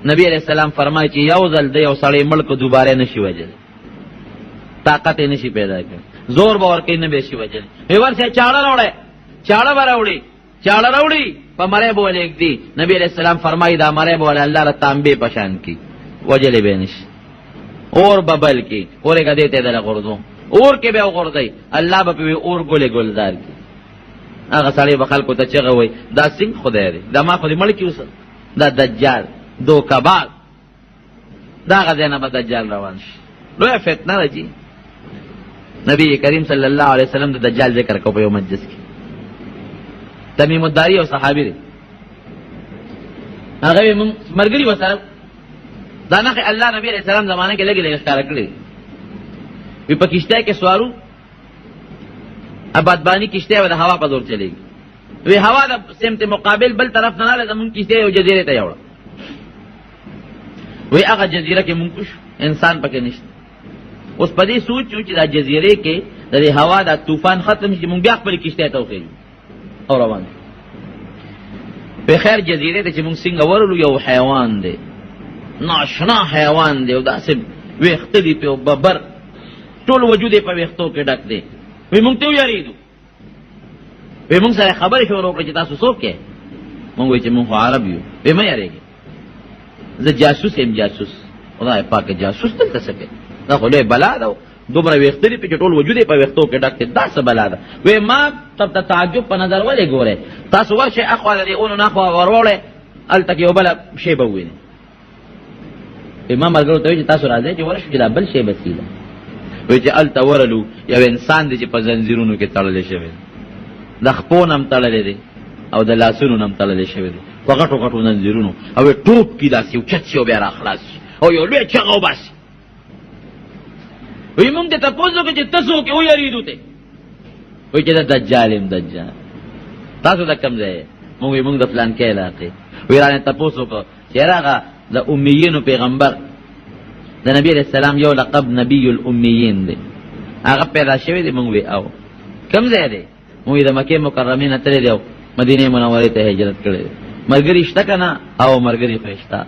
نبی علیہ السلام فرمایي چې یو ځل د یو سړی مړ که دوباره نشي وجلی، طاقت یې نشي پیدا کړی، زور به ورکوي نه به شي وجلی. وی ورشه چاړه راوړی، چاړه به راوړي، چاړه راوړي په مری به ولې ږدي. نبی علیہ السلام فرمایي دا مری به ولې الله را تانبې په شان کړي، وجلی به یې نشي. اور به بل کړي، اورېږه دې ته یې دله غورځو، اور کې به یې وغورځوي، الله به پې اور ګلې ګلزار کړي. هغه سړی به خلکو ته چغه وایي دا څنګه خدای دی، دا ما خو دې مړ کړي اوس، دا دجال دوکه‌باز. دا هغه ځای نه به دجال روان شي، لویه فتنه ده جي. نبی کریم صلی الله علیه وسلم د دجال ذکر کو په یو مجلس کې. تمیم الداری او صحابي دی، هغه موږ مرګري وسره دا نه الله نبی علیہ السلام زمانه کې لګي ښکار کړی. وی په کشته کې سوارو بدبانی کشته و د هوا په زور چلیږي. وی هوا د سمت مقابل بل طرف نه رااله زمونږ کشته یو جزیره ته یوړه. وی هغه جزیره کې مونږ شو انسان پکې نشته. اوس په دې سوچو چې دا جزیره کې د هوا د طوفان ختم شي مونږ بیا خپل کشته ته وخیږو او روان په خیر جزیره ته چې مونږ څنګه ورلو یو حیوان دی ناشنا حیوان دی او داسې ویښته دي په ببر ټول وجود یې په ویښتو کې ډک دی. وی مونږ ته ویریدو وی مونږ سره خبرې شروع وکړه چې تاسو څوک یې؟ مونږ وایو چې مونږ خو عرب یو. وی مه یریږئ زه جاسوس یم جاسوس. خدای پاک جاسوس دلته څه کوي؟ دا خو لوی بلا ده دومره ویښته دي پکې ټول وجود یې په ویښتو کې ډک دی دا څه بلا ده؟ وی ما ته تعجب په نظر ولې ګورئ تاسو ورشئ اخوا د دې اونو نخوا وروړئ هلته کې یو بله شی به ووینئ. ما ملګرو ته وایي چې تاسو راځئ چې ورشو چې دا بل شی به سي ده. وایي چې هلته ورلو یو انسان دی چې په زنځیرونو کې تړلی شوی دی د خپو نه هم تړلی دی او د لاسونو نه هم تړلی شوی دی په غټو غټو زنځیرونو او ټوپ کي داسې اوچت شي او بیا راخلاص شي او یو لوی چغه وباسي. وایي مونږ ته تپوس وکړو چې ته څوک یې ویریدو ته. وایي چې د دجال یم دجال. تاسو د کوم ځای یې؟ مونږ وایي مونږ د فلانکي علاقې. وایي رانه تپوس وکړو چې یاره هغه د امیینو پیغمبر د نبی علیہ السلام یو لقب نبی الامیین دی هغه پیدا شوی دی. مونږ وی او کوم ځای دی؟ مونږ د مکې مکرمې نه تللی دی او مدینې منورې ته هجرت کړی دی. ملګري شته که نه؟ او ملګري خو شته.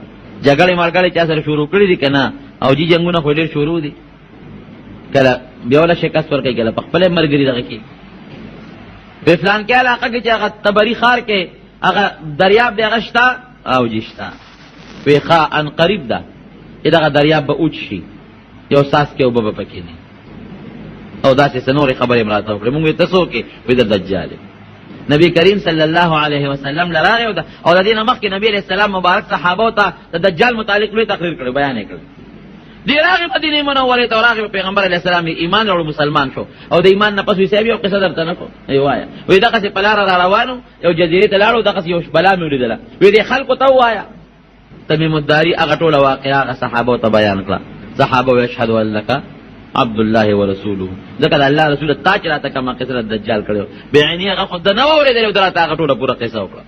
جګړې ملګرې چا سره شروع کړي دي که نه؟ او جي جنګونه خو ډېر شروع دي. کله بیا وله شکست ورکوي کله په خپله ملګري دغه کښي. په فلانکې علاقه کې چې هغه تبري ښار کې هغه دریاب دی هغه شته او جي شته. وی ښه ان قریب ده چې دغه دریاب به اوچ شي یو ساس کې اوبه به پکې نه او داسې څه نورې خبرې م راته وکړې. مونږ وی ته څوک یې؟ وی د دجال یم. نبی کریم صلی الله علیه وسلم له راغی او د دې نه مخکې نبي علیه السلام مبارک صحابو ته د دجال متعلق لوی تقریر کړی بیان یې کړی. دی راغی مدینې منورې ته او راغی پیغمبر علیه السلام ایمان راوړو مسلمان شو او د ایمان نه پس وی صاحب یو قصه درته نه کوم وایه. وی دغسې په لاره را روانو یو جزیرې ته لاړو دغسې یو بلا مې ولیدله. وی دې خلکو ته ووایه تمیم الداري هغه ټوله واقعه هغه صحابو ته بیان کړه. صحابه وی اشهد ان لک عبد الله ورسوله ځکه د الله رسول تا چې راته کومه قصه د دجال کړی بعیني هغه خو د نه واورېدلی او د راته هغه ټوله پوره قصه وکړه.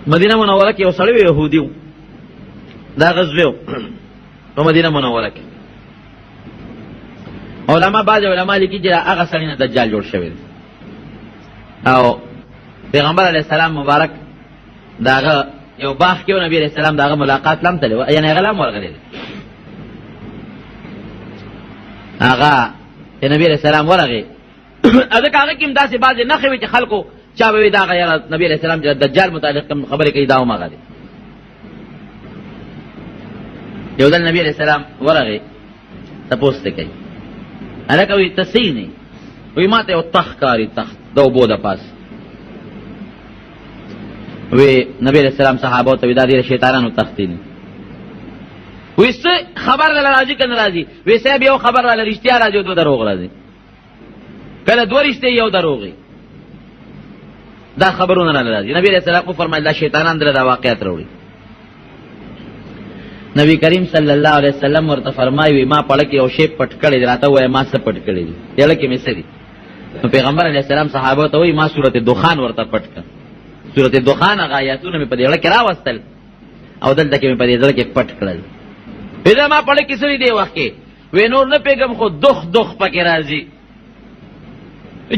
مدینه منوره کې یو سړی و یهودي و دا غزوې و په مدینه منوره کې. علما بعض علما لیکي چې هغه سړی نه دجال جوړ شوی دی او پیغمبر علیه السلام مبارک د هغه یو باغ کې و نبي علیه السلام د هغه ملاقات لم تللی و یعنې هغه لم ورغلی دی. هغه چې نبي علیه السلام ورغی ځکه هغه کې هم داسې بعضې نښې وې چې خلکو چا به وي دا هغه یاره نبي علیه السلام چې دجال متعلق کوم خبرې کوي دا هم هغه دی. یو ځل نبي علیه السلام ورغی تپوس ته کوي هلکه وایي ته څه نه وایي ما ته یو تخت ښکاري تخت د اوبو د پاس. وی نبی علیہ السلام صحابو ته وی دا ډېر شیطانانو تختی دي. وی څه خبر دله راځي که نه راځي؟ وی صاحب یو خبر راله رښتیا راځي او دوه دروغ راځي. کله دوه رښتې یو دروغې دا خبرونه راله راځي. نبی علیہ السلام وفرمایل دا شیطانان دله دا واقعیت راوړي. نبی کریم صلی الله علیه وسلم ورته فرمایي وی ما پړه کې یو شی پټ کړی دی راته ووایه ما څه پټ کړی دي یړه کې مې څه دي؟ نو پیغمبر علیه السلام صحابو ته وایي ما صورت دخان ورته پټ کړ. سورت دخان هغه آیاتونه مې په دې زړه کې راوستل او دلته کې مې په دې زړه کې پټ کړل. پیدا ما پړه کې سړي دی وخت کې وی نور نه پیګم خو دخ دخ پکې راځي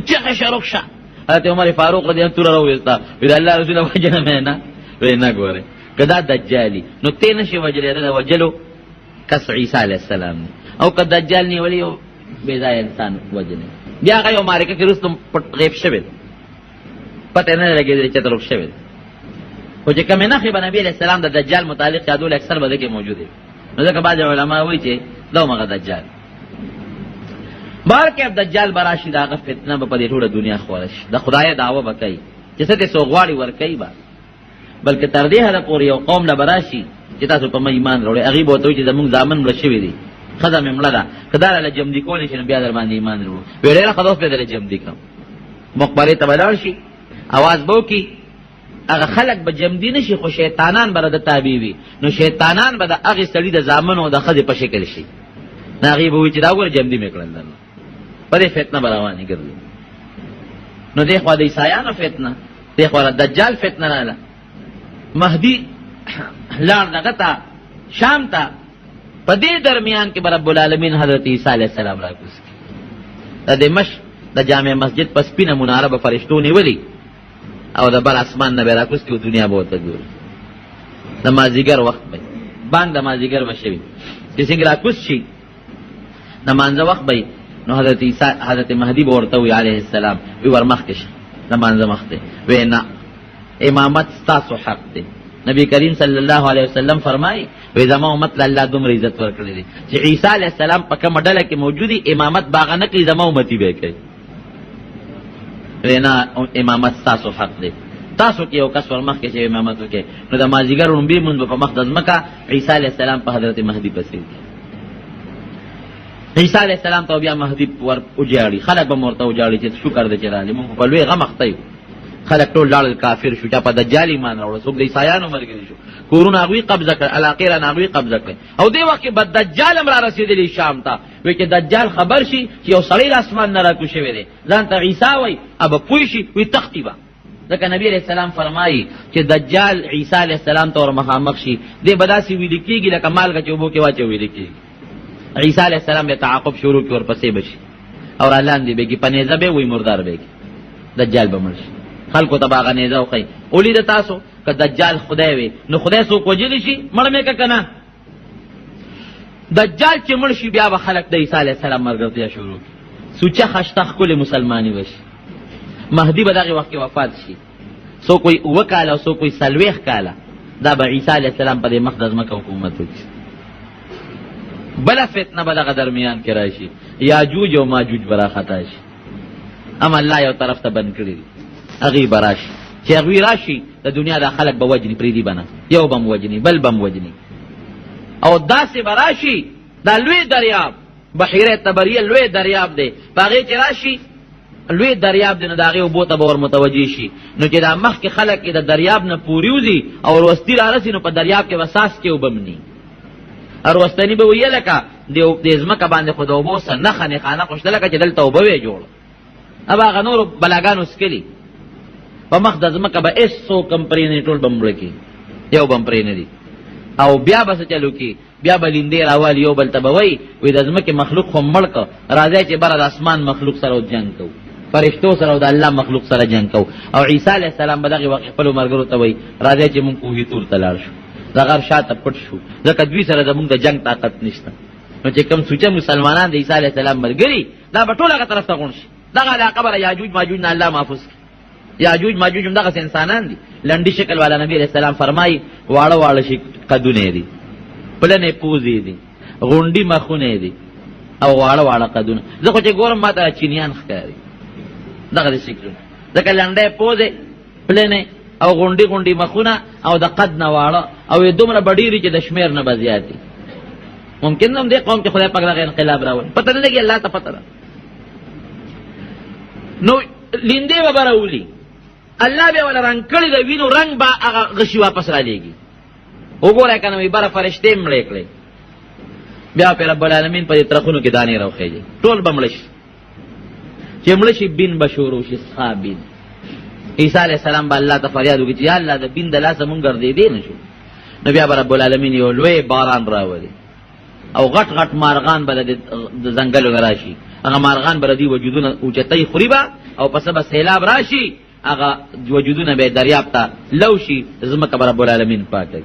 چغه شروع شه. حضرت عمر فاروق رضی الله عنه راوېستا وی د الله رسول وجنه مې نه وی نه ګوره کدا دجالي نو ته نشي وجلې دا وجلو کس عیسی علیه السلام او کدا دجال نه ولي بے ځای انسان وجنه بیا هغه یو مارکه کې رستم پټ غیب شوی پته نه لګېدلی چې تلوک شوی دی. خو چې کومې نښې به نبي علیه السلام د دجال متعلق یادول اکثر به ده کې موجود وي. نو ځکه بعضې علما وایي چې دا همغه دجال بهر کې دجال به راشي د هغه فتنه به په دې ټوله دنیا خوره شي د خدای دعوه به کوي چې څه دې څوک غواړي ورکوي به بلکې تر دې حده پورې یو قوم له به راشي چې تاسو په ما ایمان راوړئ هغوی به ورته وایي چې زمونږ زامن مړه شوي دي ښځه مې مړه ده که دا راله جمدي کولی شي نو بیا در باندې ایمان راوړو. وی ډېره ښه ده اوس بیا درله جمدي کړم مقبرې ته به لاړ شي اواز به وکړي هغه خلک به جمدي نه شي خو شیطانان به د تابع وي. نو شیطانان به د هغې سړي د زامنو د ښځې په شکل شي نو هغې به وایي چې دا وګوره جمدي مې کړل په دې فتنه روانې ګرځي. نو دې خوا د عیسایانو فتنه، دې خوا د دجال فتنه رااله. مهدي لاړ دغه ته شام ته، په دې درمیان کې رب العالمین حضرت عیسی علیه السلام راکوز کړي. د دمشق د جامع مسجد په سپینه مناره به فرشتو نیولي او د بر اسمان نه به راکوز کړي، دنیا به ورته ګوري. د مازدیګر وخت به بانګ د مازدیګر به شوي، چې څنګه راکوز شي د مانځه وخت به نو حضرت مهدي به ورته وي علیه السلام وی ور مخکې شه د مانځه مخ دی. وی نه، امامت ستاسو حق دی. نبی کریم صلی الله علیه وسلم فرمایي وی زما امت له الله دومره عزت ورکړی دی چې عیسی علیه السلام په کومه ډله کې موجودي امامت باغه نه کوي، زما امتي به کوي. وی نه، امامت ستاسو حق دی. تاسو کې یو کس ور مخکې چې امامت وکړي نو د مازدیګر لومبي مونځ به په مخ د ځمکه عیسی علیه السلام په حضرت مهدي پسې وي. عیسی علیه السلام ته بیا مهدي ور وجاړي، خلک به ورته وجاړي چې شکر دې چې راغلی، مونږ په لوی غم اخته یو. خلک ټول لاړل کافر شو، چا په دجال ایمان راوړ، څوک د عیسایانو ملګري شو، کورونه هغوی قبضه کړ، علاقې رانه هغوی قبضه کړې. او دې وخت کې به دجال هم را رسېدلی شام ته. وایي چې دجال خبر شي چې یو سړی له اسمان نه راکوز شوی دی، ځان ته عیسی وایي، به پوه شي وایي تښتي به. ځکه نبي علیه السلام فرمایي چې دجال عیسی علیه السلام ته ور مخامخ شي، دې به داسې ویلې کېږي لکه مالګه چې اوبو کې واچوي ویلې کېږي. عیسی علیه السلام به تعاقب شروع کړي، ورپسې به شي او را لاندې به کړي، په نیزه به وایي مردار به کړي، دجال به مړ شي. خلکو ته به هغه نیزه وښیي. ولید تاسو که دجال خدای وي نو خدای څوک وجلی شي مړ مې که نه. دجال چې مړ شي بیا به خلک د عیسی علیه السلام ملګرتیا شروع کړي، سوچه خشته ښکلې مسلماني وشي. مهدي به دغې وخت کې وفات شي، څوک وایي 7 کاله او څوک وایي 40 کاله. دا به عیسی علیه السلام په دې مخ د ځمکه حکومت وکړي. بله فتنه به دغه درمیان کې راشي، یاجوج او ماجوج به راخطا شي. اما الله یو طرف ته بند کړي دي، هغوی به راشي. چې هغوی راشي د دنیا دا خلک به وجني، پرېږدي به نه، یو به م وجني بل به م وجني. او داسې به راشي، دا لوی دریاب بحیره طبریه لوی دریاب دی، په هغې چې راشي لوی دریاب دی نو د هغې اوبو ته به ور متوجه شي. نو چې دا مخکې خلک د دریاب نه پورې وځي او وروستي را رسي نو په دریاب کې به څاڅکې اوبه مني. وروستني به ویې لکه د ځمکه باندې خو د اوبو څه نښه نښانه خو شته لکه چې دلته اوبه وې جوړه. اب هغه نورو بلاګانو څکلي په مخ د ځمکه به هېڅ څوک هم پرې نه دي، ټول به مړه کړي، یو به هم پرې نه دي. او بیا به څه چلو کړي، بیا به لیندې راوالي، یو بل ته به وایي وایي د ځمکې مخلوق خو مړ که، راځئ چې بره د اسمان مخلوق سره جنګ کوو، فرشتو سره او د الله مخلوق سره جنګ کوو. او عیسی علیه السلام به دغې وخت خپلو ملګرو ته وایي راځئ چې مونږ کوهي طور ته لاړ شو، د غر شاته پټ شو، ځکه دوی سره زمونږ د جنګ طاقت نشته. نو چې کوم سوچه مسلمانان د عیسی علیه السلام ملګري دا به ټول هغه طرف ته غونډ شي. دغه علاقه به یاجوج ماجوج نه الله محفوظ کړي. یاجوج ماجوج هم دغسې انسانان دي، لنډي شکل والا. نبي علیه السلام فرمایي واړه واړه قدونه دي، پلنې پوزې دي، غونډي مخونه دي او واړه واړه قدونه. زه خو چې ګورم ما ته چینیان ښکاري دغسې شکلونه، ځکه لنډی پوزې، پلنې او غونډي غونډي مخونه او د قد نه واړه او دومره بډېري چې د شمېر نه به زیات دي. ممکن هم دې قوم کې خدای پاک دغه انقلاب راولي، پته نه لګي، الله ته پته ده. نو لیندې به به راولي، الله بیا وله رنګ کړي د وینو رنګ به هغه غشي واپس را لېږي. وګورئ که نه وایي بره فرشتې مړې کړې، بیا پې رب العالمین په دې ترخونو کې دانې راوخېږي، ټول به مړه شي. چې مړه شي بین به شروع شي، سخا بین. عیسی علیه السلام به الله ته فریاد وکړي چې یا الله د بین د لاسه مونږ ګرځېدی نه شو. نو بیا به رب العالمین یو لوی باران راولي او غټ غټ مارغان به د ځنګلو نه راشي. هغه مارغان به د دوی وجودونه اوچتۍ خوري به او پسه به سیلاب راشي، هغه وجودونه به دریاب ته لو شي، ځمکه به رب العالمین پاکوي.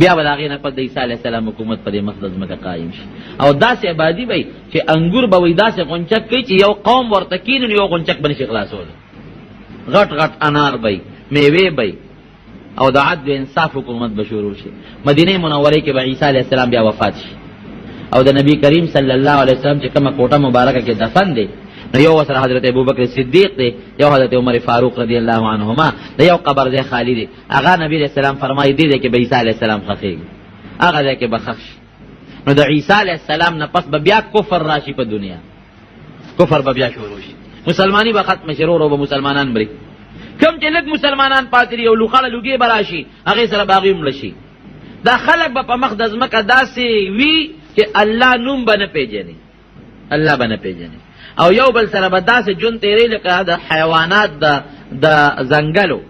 بیا به د هغې نه پس د عیسی علیه السلام حکومت په دې مخ د ځمکه قایم شي. او داسې ابادي به چې انګور به وایي داسې غونچک کوي چې یو قوم ورته کیني نو یو غونچک به نشي خلاصولی. غټ غټ انار به میوې به او د عدل و انصاف حکومت به شروع شي. مدینه منورې کې به عیسی علیه السلام بیا وفات شي او د نبی کریم صلی الله علیه وسلم چې کومه کوټه مبارکه کې دفن دی نو یو ورسره حضرت ابوبکر صدیق دی، یو حضرت عمر فاروق رضی الله عنهما، د یو قبر ځای خالی دی. هغه نبی علیه السلام فرمایي دې ځای کې به عیسی علیه السلام ښخېږي، هغه ځای کې به ښخ شي. نو د عیسی علیه السلام نه پس به بیا کفر راشي په دنیا، کفر به بیا شروع شي، مسلمانی به ختم شي، ورو به مسلمانان مري. کم چې لږ مسلمانان پاتې دي او لوخړه لوګې به راشي، هغې سره به هغوی مړه شي. دا خلک به په مخ د ځمکه داسې وي چې الله نوم به نه پېژني، الله به نه پېژني. او یو بل سره به داسې ژوند تېری لکه د حیوانات د ځنګلو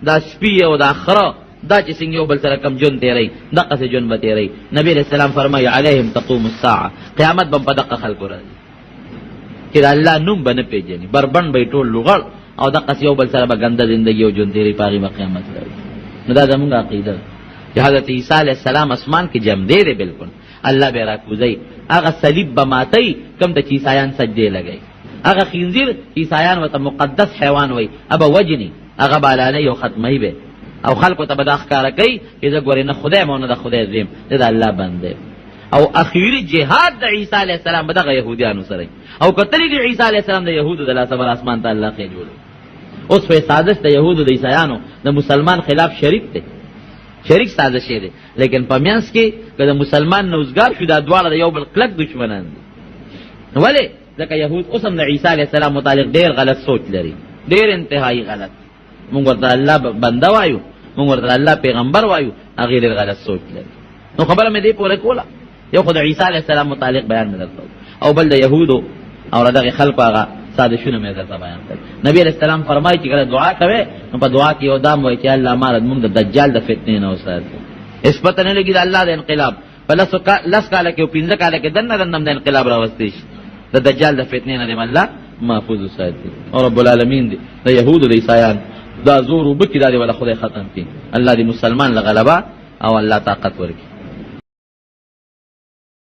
دا سپي او دا خره دا چې څنګه یو بل سره کم ژوند تېری دقسې ژوند به تېری. نبي علیه السلام فرمایي علیهم تقوم الساعه، قیامت به په دقه خلکو راځي چې د الله نوم به نه پېژني، بربند به یې ټول لوغړ او دقسې یو بل سره به ګنده زندګي او ژوند تېری په هغې به قیامت راځي. نو دا زمونږ عقیده ده چې حضرت عیسی علیه السلام اسمان کې جمدی دی بلکل، الله به راکوزوي، هغه صلیب به ماتوي کوم ته چې عیسایان سجدې لګوي، هغه خنزیر عیسایان ورته مقدس حیوان وایي هغه وجني، هغه به علانۍ او ختموي به او خلکو ته به دا ښکاره کوي چې زه ګورې نه خدای ما نه د خدای زویم، زه د الله بنده. او اخیري جهاد د عیسی علیه السلام به دغه یهودیانو سره او کتلی د عیسی علیه السلام د یهودو د لاسه بر اسمان ته الله خې جوړو. اوس په سازش د یهودو د عیسایانو د مسلمان خلاف شریک دی، شریک سازش دی، لیکن په منځ کې که د مسلمان نوزګار شو دا دواړه د یو بل کلک دشمنان دي. ولې؟ ځکه یهود اوس هم د عیسی علیه السلام متعلق ډېر غلط سوچ لري، ډېر انتهایی غلط. مونږ ورته الله بنده وایو، مونږ ورته الله پیغمبر وایو، هغې ډېر غلط سوچ لري. نو خبره مې دې پوره کوله، یو خو د عیسی علیه السلام متعلق بیان مې درته او بل د یهودو او دغې خلکو هغه سازشونه مې درته بیان کړل. نبي علیه السلام فرمایي چې کله دعا کوې نو په دعا کې یو دام وایي چې الله ما مونږ د دجال د فتنې نه وساتي. هېڅ پته نه لګي د الله د انقلاب په لس کاله کې او 15 کاله کې دننه د انقلاب راوستی شي، د دجال د فتنې نه دې الله محفوظ وساتي. او رب العالمین دې د یهودو د عیسایان دا زور وبکي دا دې ولا خدای ختم کړي. الله دې مسلمان له غلبه او الله طاقت ورکړي.